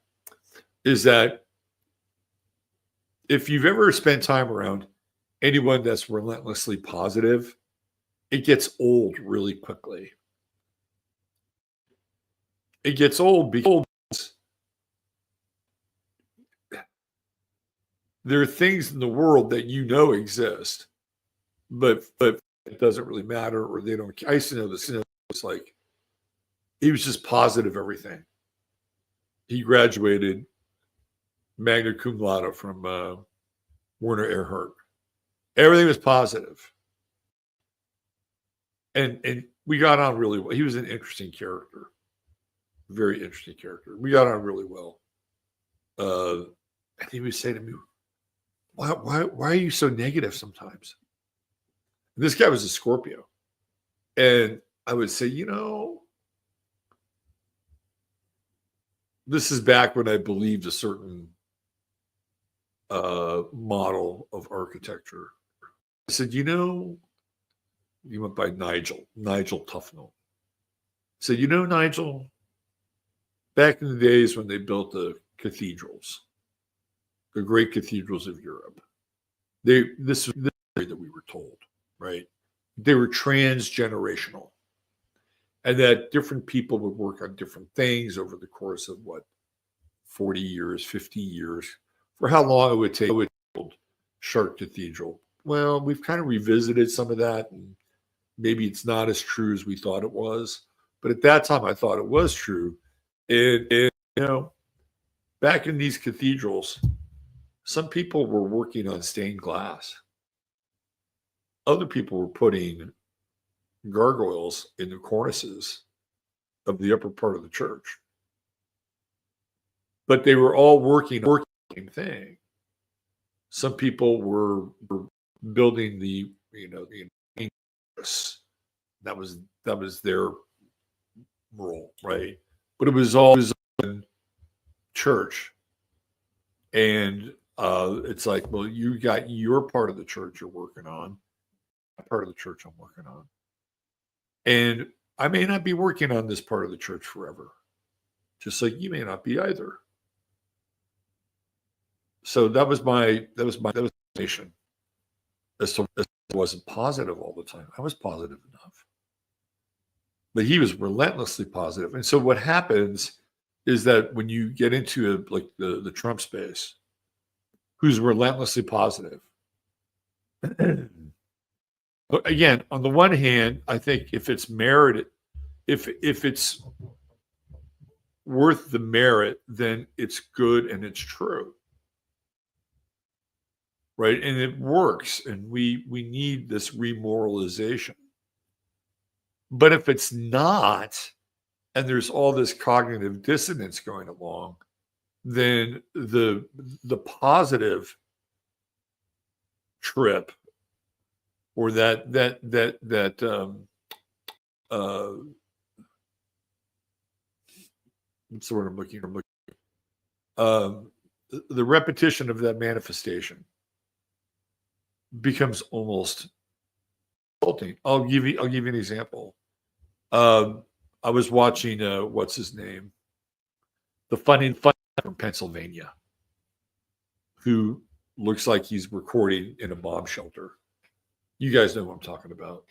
is that if you've ever spent time around anyone that's relentlessly positive, it gets old really quickly. It gets old because there are things in the world that exist, but it doesn't really matter, or they don't. I used to know this. It's like he was just positive everything. He graduated magna cum laude from Werner Erhard. Everything was positive, and we got on really well. He was an interesting character, very interesting character. We got on really well. And he would say to me, why are you so negative sometimes? And this guy was a Scorpio. And I would say, this is back when I believed a certain model of architecture. I said, he went by Nigel Tufnell. I said, Nigel, back in the days when they built the cathedrals, the great cathedrals of Europe, this was the way that we were told, right? They were transgenerational, and that different people would work on different things over the course of 40 years, 50 years, for how long it would take to build Chartres Cathedral. Well, we've kind of revisited some of that, and maybe it's not as true as we thought it was. But at that time, I thought it was true. And back in these cathedrals, some people were working on stained glass. Other people were putting gargoyles in the cornices of the upper part of the church. But they were all working on the same thing. Some people were building the that was their role, right? But it was all in church. And it's like, well, you got your part of the church you're working on, part of the church I'm working on. And I may not be working on this part of the church forever, just like you may not be either. So that was my nation. As I wasn't positive all the time. I was positive enough. But he was relentlessly positive. And so what happens is that when you get into the Trump space, who's relentlessly positive, again, on the one hand, I think if it's merited, if it's worth the merit, then it's good and it's true. Right? And it works. And we need this remoralization. But if it's not, and there's all this cognitive dissonance going along, then the positive trip, or that what's the word I'm looking for? The repetition of that manifestation becomes almost insulting. I'll give you an example. I was watching what's his name, the funny from Pennsylvania, who looks like he's recording in a bomb shelter. You guys know what I'm talking about.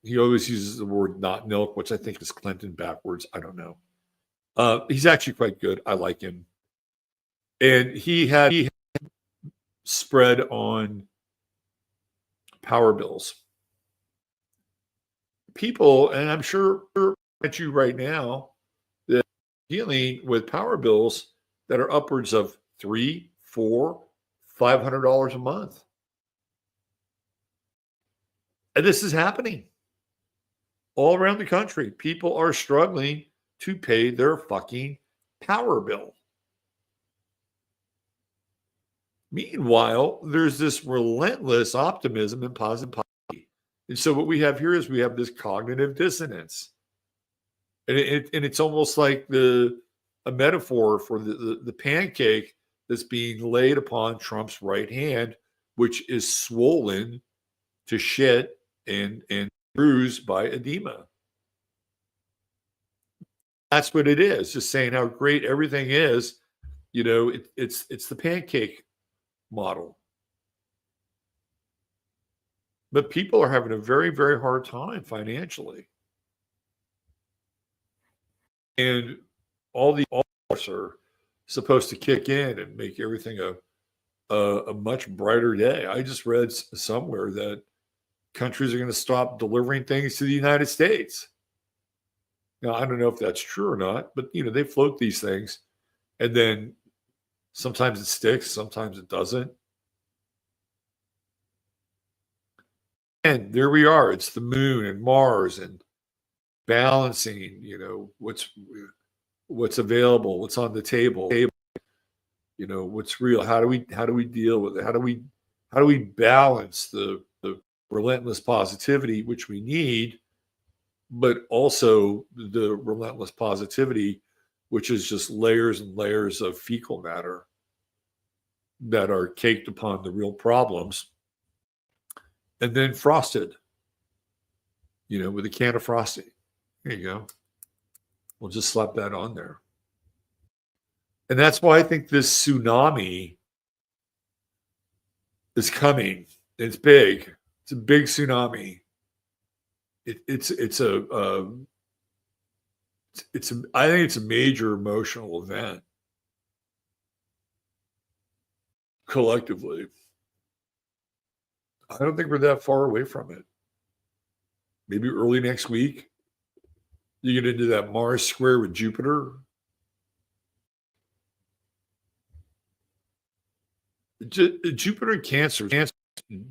He always uses the word "not milk," which I think is Clinton backwards. I don't know. He's actually quite good. I like him. And he had spread on power bills. People, and I'm sure at you right now, that dealing with power bills that are upwards of $300, $400, $500 a month. And this is happening all around the country. People are struggling to pay their fucking power bill. Meanwhile, there's this relentless optimism and positivity. And so what we have here is we have this cognitive dissonance. And it's almost like a metaphor for the pancake that's being laid upon Trump's right hand, which is swollen to shit and bruised by edema. That's what it is. Just saying how great everything is. It's the pancake model. But people are having a very, very hard time financially. And all the offers are supposed to kick in and make everything a much brighter day. I just read somewhere that countries are going to stop delivering things to the United States. Now, I don't know if that's true or not, but they float these things, and then sometimes it sticks, sometimes it doesn't. And there we are. It's the moon and Mars and balancing, what's available, what's on the table, what's real. How do we deal with it? How do we balance the relentless positivity, which we need, but also the relentless positivity, which is just layers and layers of fecal matter that are caked upon the real problems, and then frosted, with a can of frosting. There you go. We'll just slap that on there. And that's why I think this tsunami is coming. It's big. It's a big tsunami. I think it's a major emotional event collectively. I don't think we're that far away from it. Maybe early next week, you get into that Mars square with Jupiter. Jupiter and Cancer,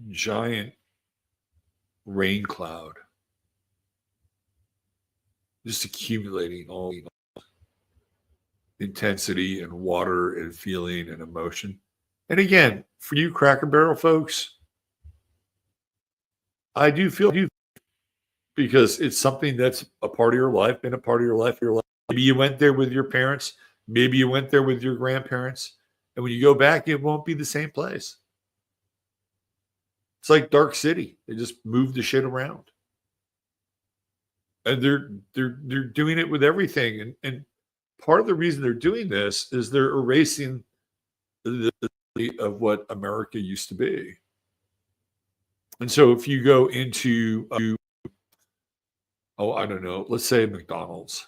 giant rain cloud, just accumulating all intensity and water and feeling and emotion. And again, for you Cracker Barrel folks, I do feel because it's something that's a part of your life, been a part of your life. Maybe you went there with your parents. Maybe you went there with your grandparents. And when you go back, it won't be the same place. It's like Dark City. They just move the shit around. And they're doing it with everything. And part of the reason they're doing this is they're erasing the of what America used to be. And so if you go into, I don't know, let's say McDonald's.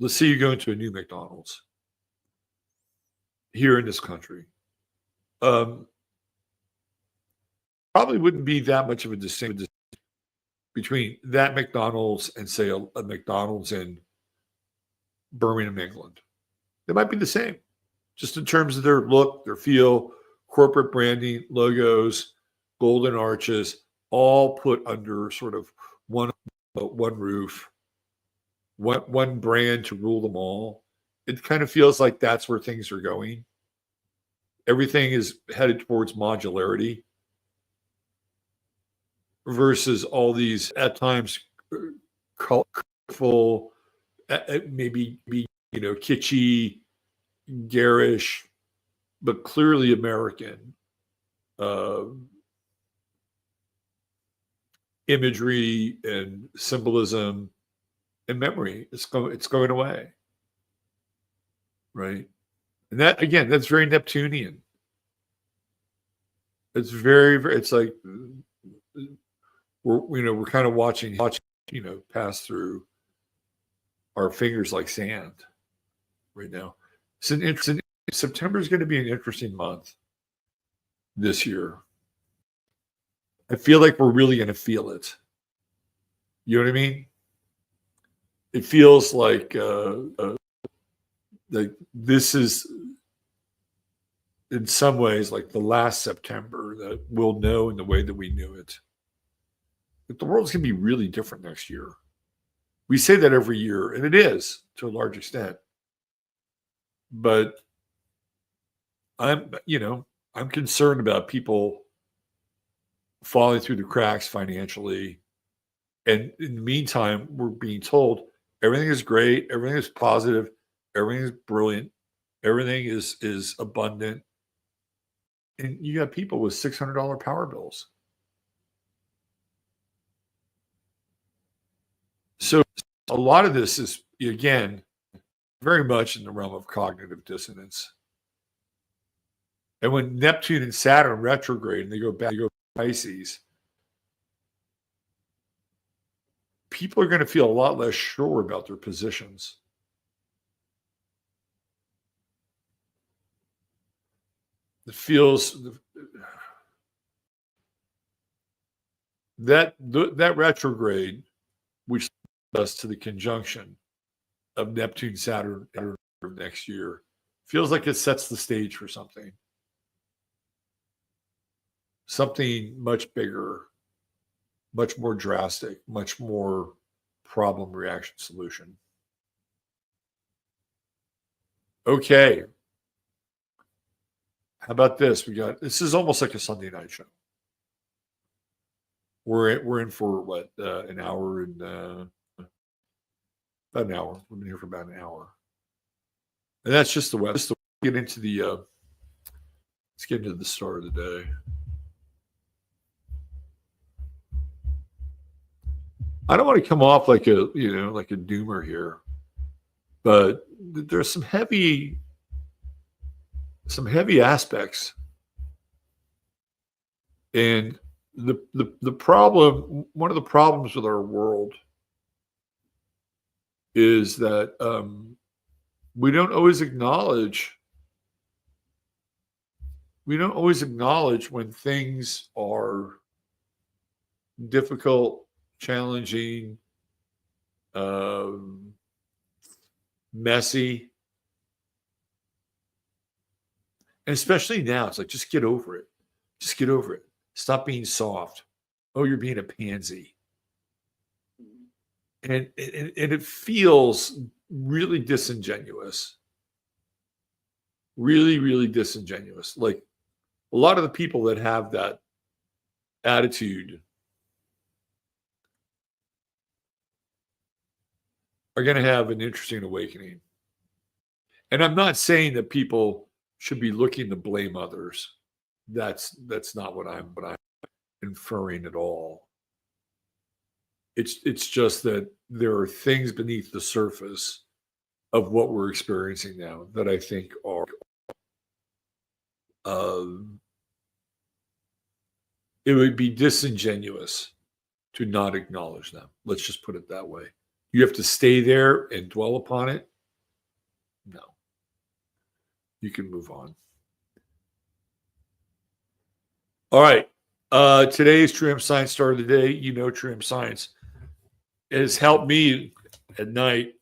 Let's say you go into a new McDonald's here in this country. Probably wouldn't be that much of a distinction between that McDonald's and say a McDonald's in Birmingham, England. They might be the same, just in terms of their look, their feel, corporate branding, logos, golden arches, all put under sort of one roof, one brand to rule them all. It kind of feels like that's where things are going. Everything is headed towards modularity versus all these at times colorful, maybe kitschy, garish, but clearly American imagery and symbolism and memory. It's going away, right? And that again, that's very Neptunian. It's very, very. It's like we're kind of watching pass through our fingers like sand right now. September is going to be an interesting month this year. I feel like we're really going to feel it. You know what I mean? It feels like this is in some ways like the last September that we'll know in the way that we knew it. But the world's going to be really different next year. We say that every year, and it is to a large extent. But I'm concerned about people falling through the cracks financially. And in the meantime, we're being told everything is great, everything is positive, everything is brilliant, everything is abundant. And you got people with $600 power bills. So a lot of this is, again, very much in the realm of cognitive dissonance. And when Neptune and Saturn retrograde and they go back to Pisces, people are going to feel a lot less sure about their positions. It feels that retrograde, which leads us to the conjunction of Neptune, Saturn next year, feels like it sets the stage for something much bigger, much more drastic, much more problem, reaction, solution. Okay. How about this? This is almost like a Sunday night show. We're in for what, an hour and about an hour. We've been here for about an hour, and that's just the weather. Let's get into the start of the day. I don't want to come off like a doomer here, but there's some heavy aspects, and the problem, one of the problems with our world is that we don't always acknowledge when things are difficult, challenging, messy. And especially now, it's like, just get over it. Just get over it. Stop being soft. Oh, you're being a pansy. And it feels really disingenuous. Really, really disingenuous. Like, a lot of the people that have that attitude are going to have an interesting awakening. And I'm not saying that people should be looking to blame others. That's not what I'm inferring at all. It's just that there are things beneath the surface of what we're experiencing now that I think are it would be disingenuous to not acknowledge them. Let's just put it that way. You have to stay there and dwell upon it. No. You can move on. All right. Today's True Hemp Science start of the day. You know, True Hemp Science has helped me at night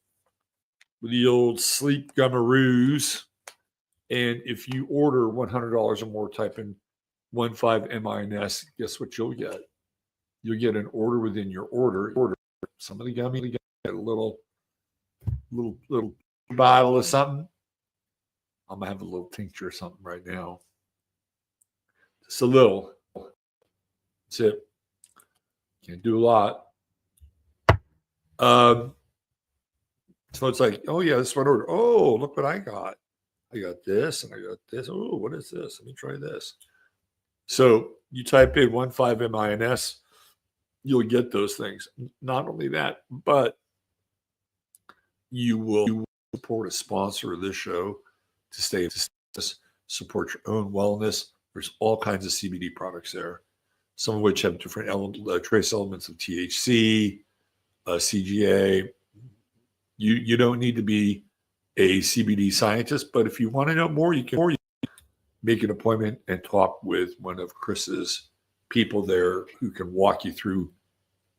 with the old sleep gummaroos. And if you order $100 or more, type in 15MINS, guess what you'll get? You'll get an order within your order. Some of the gummy, get a little bottle of something. I'm gonna have a little tincture or something right now. Just a little. That's it. Can't do a lot. So it's like, oh yeah, this is what I ordered. Oh, look what I got. I got this and I got this. Oh, what is this? Let me try this. So you type in 15MINS, you'll get those things. Not only that, but you will support a sponsor of this show to stay support your own wellness. There's all kinds of CBD products there, some of which have different trace elements of THC, CGA. You don't need to be a CBD scientist, but if you want to know more, you can make an appointment and talk with one of Chris's people there who can walk you through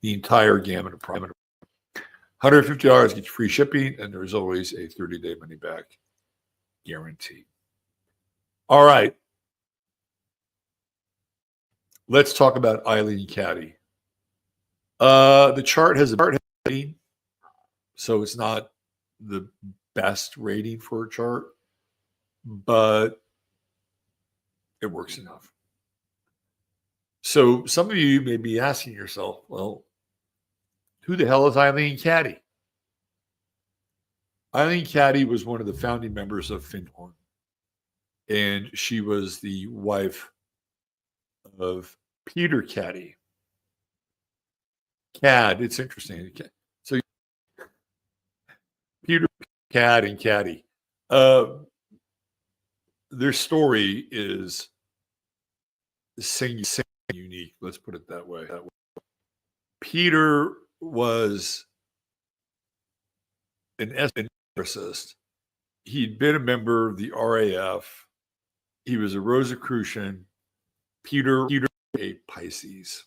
the entire gamut of products. $150 gets you free shipping, and there's always a 30-day money-back guarantee. All right. Let's talk about Eileen Caddy. The chart has a rating, so it's not the best rating for a chart, but it works enough. So some of you may be asking yourself, well, who the hell is Eileen Caddy? Eileen Caddy was one of the founding members of Findhorn, and she was the wife of Peter Caddy. Cad, it's interesting. So Peter, Cad, and Caddy. Their story is unique. Let's put it that way. Peter was an ethnicist. He'd been a member of the RAF. He was a Rosicrucian. Peter a Pisces.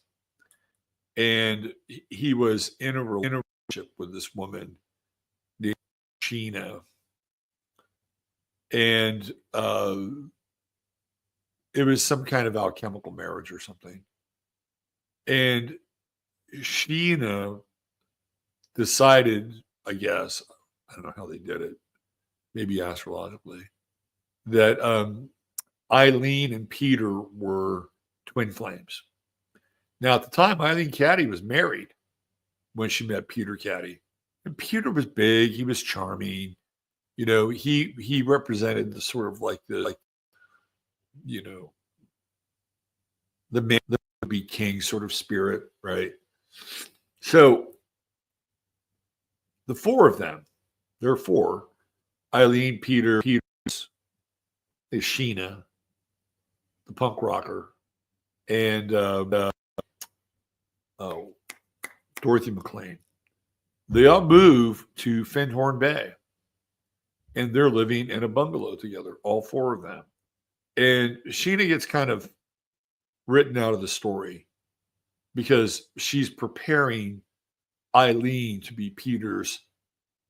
And he was in a relationship with this woman named Sheena. And it was some kind of alchemical marriage or something. And Sheena decided, I guess, I don't know how they did it, maybe astrologically, that Eileen and Peter were twin flames. Now, at the time, Eileen Caddy was married when she met Peter Caddy. And Peter was big. He was charming. You know, he represented the sort of like the man that would be king sort of spirit, right? So the four of them, there are four: Eileen, Peter, Sheena, the punk rocker, and Dorothy McLean. They all move to Findhorn Bay, and they're living in a bungalow together, all four of them. And Sheena gets kind of written out of the story because she's preparing Eileen to be Peter's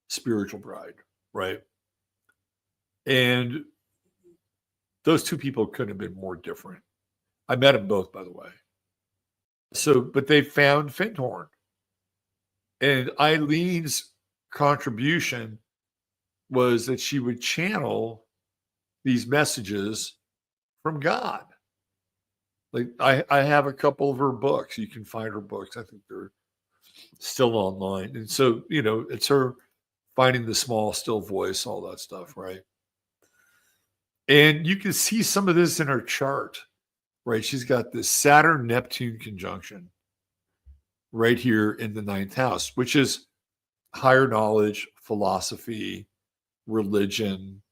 spiritual bride, right? And those two people couldn't have been more different. I met them both, by the way. So, but they found Findhorn. And Eileen's contribution was that she would channel these messages from God. Like I have a couple of her books. You can find her books. I think they're still online. And so, you know, it's her finding the small, still voice, all that stuff, right? And you can see some of this in her chart, right? She's got this Saturn-Neptune conjunction right here in the 9th house, which is higher knowledge, philosophy, religion,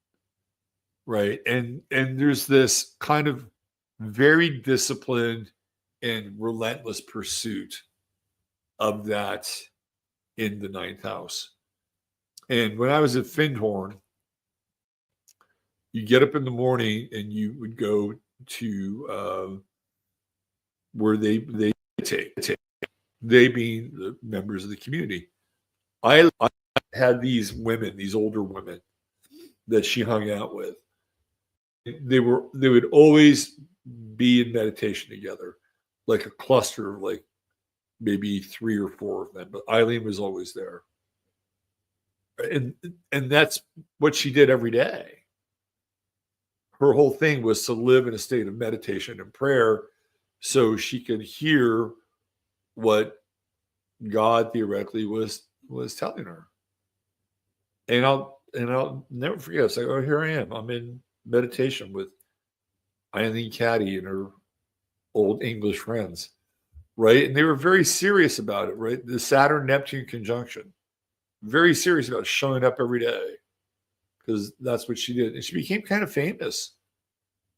right? And there's this kind of very disciplined and relentless pursuit of that in the 9th house. And when I was at Findhorn, you get up in the morning and you would go to where they take, they being the members of the community. I had these women, these older women that she hung out with. They would always be in meditation together, like a cluster of like maybe 3 or 4 of them. But Eileen was always there. And that's what she did every day. Her whole thing was to live in a state of meditation and prayer so she could hear what God theoretically was telling her. And I'll never forget. It's like, oh, here I am. I'm in meditation with Eileen Caddy and her old English friends, right? And they were very serious about it, right? The Saturn-Neptune conjunction. Very serious about showing up every day because that's what she did. And she became kind of famous.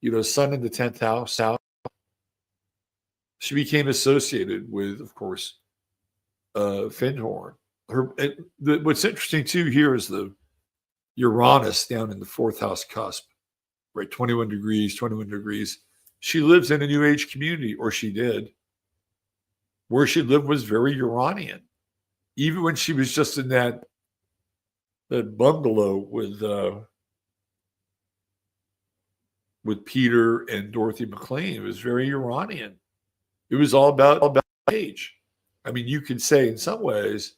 You know, Sun in the 10th house. She became associated with, of course, Findhorn. What's interesting too here is the Uranus down in the 4th house cusp, right? 21 degrees. She lives in a New Age community, or she did. Where she lived was very Uranian. Even when she was just in that bungalow with Peter and Dorothy McLean, it was very Uranian. It was all about age. I mean, you could say in some ways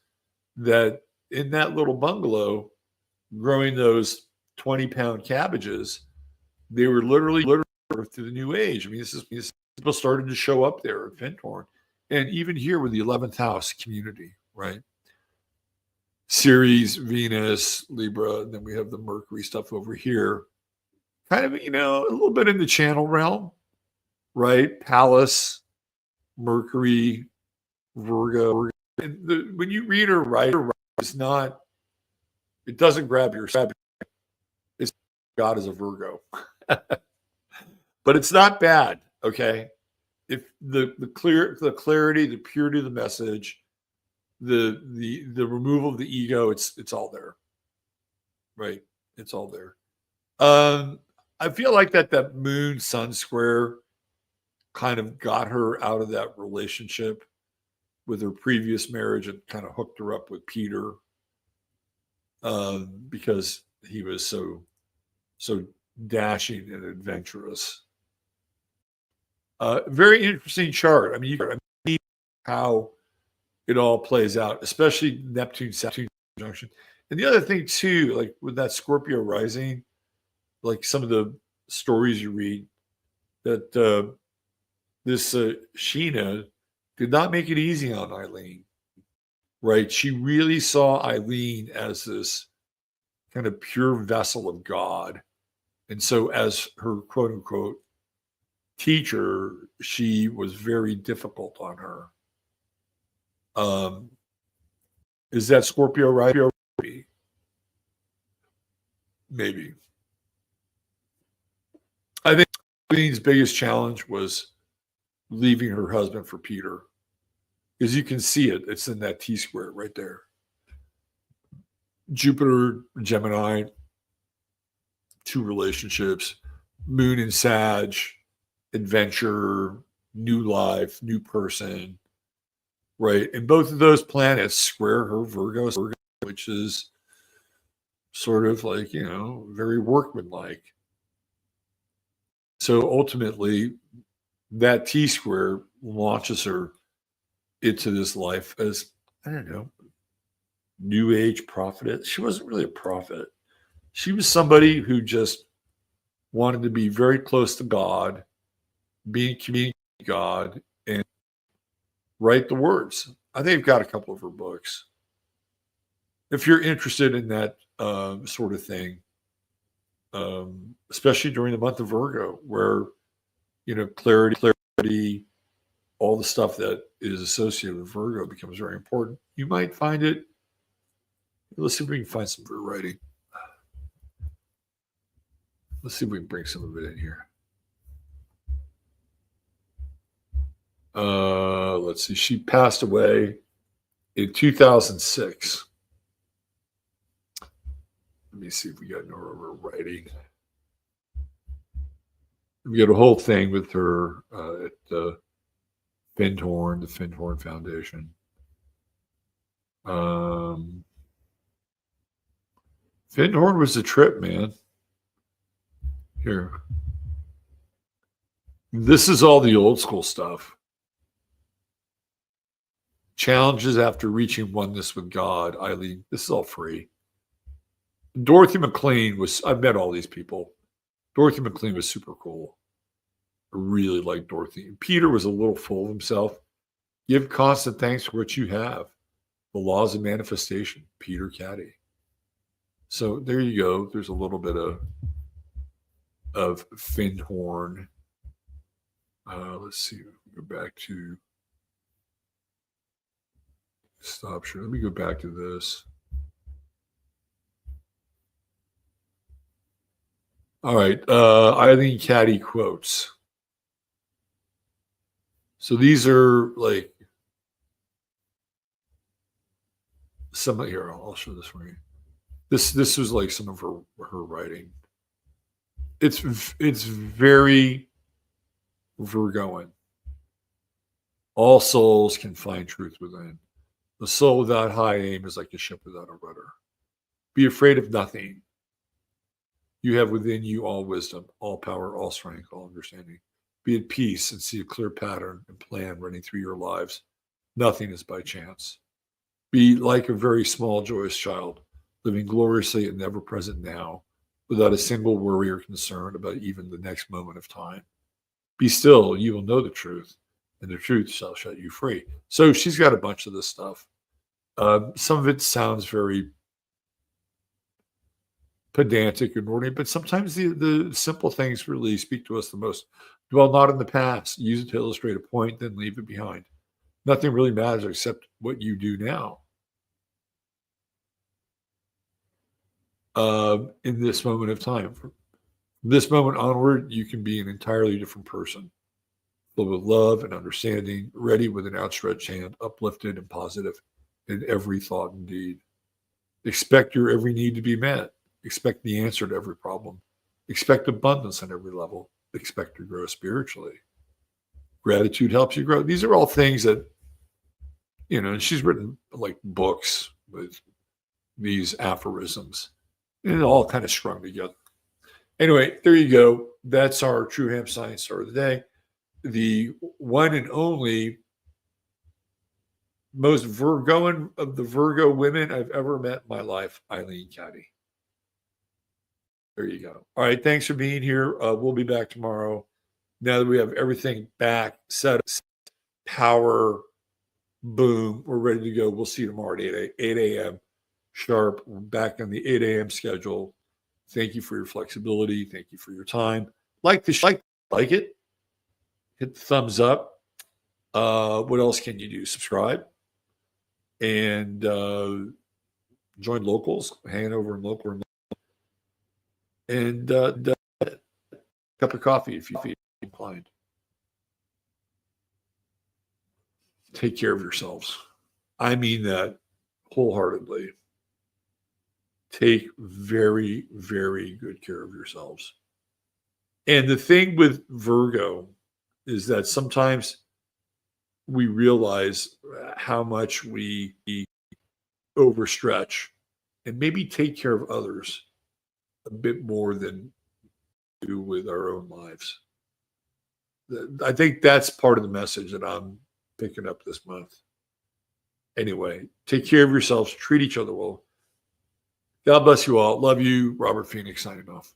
that in that little bungalow, growing those 20-pound cabbages, they were literally to the New Age. I mean, this people started to show up there at Findhorn. And even here with the 11th house community, right? Ceres, Venus, Libra, and then we have the Mercury stuff over here. Kind of, you know, a little bit in the channel realm, right? Pallas, Mercury, Virgo. And when you read her right, it's not, it doesn't grab your, it's God is a Virgo. But it's not bad, okay? If the clarity, the purity of the message, the removal of the ego, it's all there, right? It's all there. I feel like that moon sun square kind of got her out of that relationship with her previous marriage and kind of hooked her up with Peter, because he was so dashing and adventurous. Very interesting chart. I mean, you can see how it all plays out, especially Neptune Saturn conjunction. And the other thing too, like with that Scorpio rising, like some of the stories you read, that this Sheena did not make it easy on Eileen, right? She really saw Eileen as this kind of pure vessel of God. And so as her quote unquote teacher, she was very difficult on her. Is that Scorpio right? Maybe. I think Eileen's biggest challenge was leaving her husband for Peter, because you can see it. It's in that T square right there. Jupiter, Gemini, 2 relationships, Moon and Sag, adventure, new life, new person, right? And both of those planets square her Virgo, which is sort of like, very workmanlike. So ultimately, that T square launches her into this life as, I don't know, new age prophetess. She wasn't really a prophet. She was somebody who just wanted to be very close to God, be in community with God, and write the words. I think I've got a couple of her books. If you're interested in that sort of thing, especially during the month of Virgo, where, clarity, all the stuff that is associated with Virgo becomes very important, you might find it. Let's see if we can find some of her writing. Let's see if we can bring some of it in here. Let's see. She passed away in 2006. Let me see if we got more of her writing. We got a whole thing with her at the Findhorn Foundation. Findhorn was a trip, man. Here. This is all the old school stuff. Challenges after reaching oneness with God. Eileen, this is all free. Dorothy McLean I've met all these people. Dorothy McLean was super cool. I really liked Dorothy. Peter was a little full of himself. Give constant thanks for what you have. The laws of manifestation. Peter Caddy. So there you go. There's a little bit of Findhorn. Let's see. Go back to stop share. Let me go back to this. All right. Eileen Caddy quotes. So these are like some of here. I'll show this for you. This was like some of her writing. It's very Virgoan. All souls can find truth within. The soul without high aim is like a ship without a rudder. Be afraid of nothing. You have within you all wisdom, all power, all strength, all understanding. Be at peace and see a clear pattern and plan running through your lives. Nothing is by chance. Be like a very small, joyous child, living gloriously in the ever-present now, without a single worry or concern about even the next moment of time. Be still, you will know the truth, and the truth shall set you free. So she's got a bunch of this stuff. Some of it sounds very pedantic and ordinary, but sometimes the simple things really speak to us the most. Dwell not in the past. Use it to illustrate a point, then leave it behind. Nothing really matters except what you do now. In this moment of time. From this moment onward, you can be an entirely different person, filled with love and understanding, ready with an outstretched hand, uplifted and positive. in every thought and deed. Expect your every need to be met. Expect the answer to every problem. Expect abundance on every level. Expect to grow spiritually. Gratitude helps you grow. These are all things that, and she's written like books with these aphorisms, and it all kind of strung together. Anyway, there you go. That's our True Hemp Science Star of the day. The one and only most Virgoan of the Virgo women I've ever met in my life, Eileen Caddy. There you go. All right. Thanks for being here. We'll be back tomorrow. Now that we have everything back, set up, power, boom, we're ready to go. We'll see you tomorrow at 8 a.m. sharp. We're back on the 8 a.m. schedule. Thank you for your flexibility. Thank you for your time. Like it. Hit the thumbs up. What else can you do? Subscribe. And join locals, hanging over in local. And cup of coffee if you feel inclined. Take care of yourselves. I mean that wholeheartedly. Take very, very good care of yourselves. And the thing with Virgo is that sometimes we realize how much we overstretch and maybe take care of others a bit more than we do with our own lives. I think that's part of the message that I'm picking up this month. Anyway, take care of yourselves, treat each other well. God bless you all. Love you. Robert Phoenix signing off.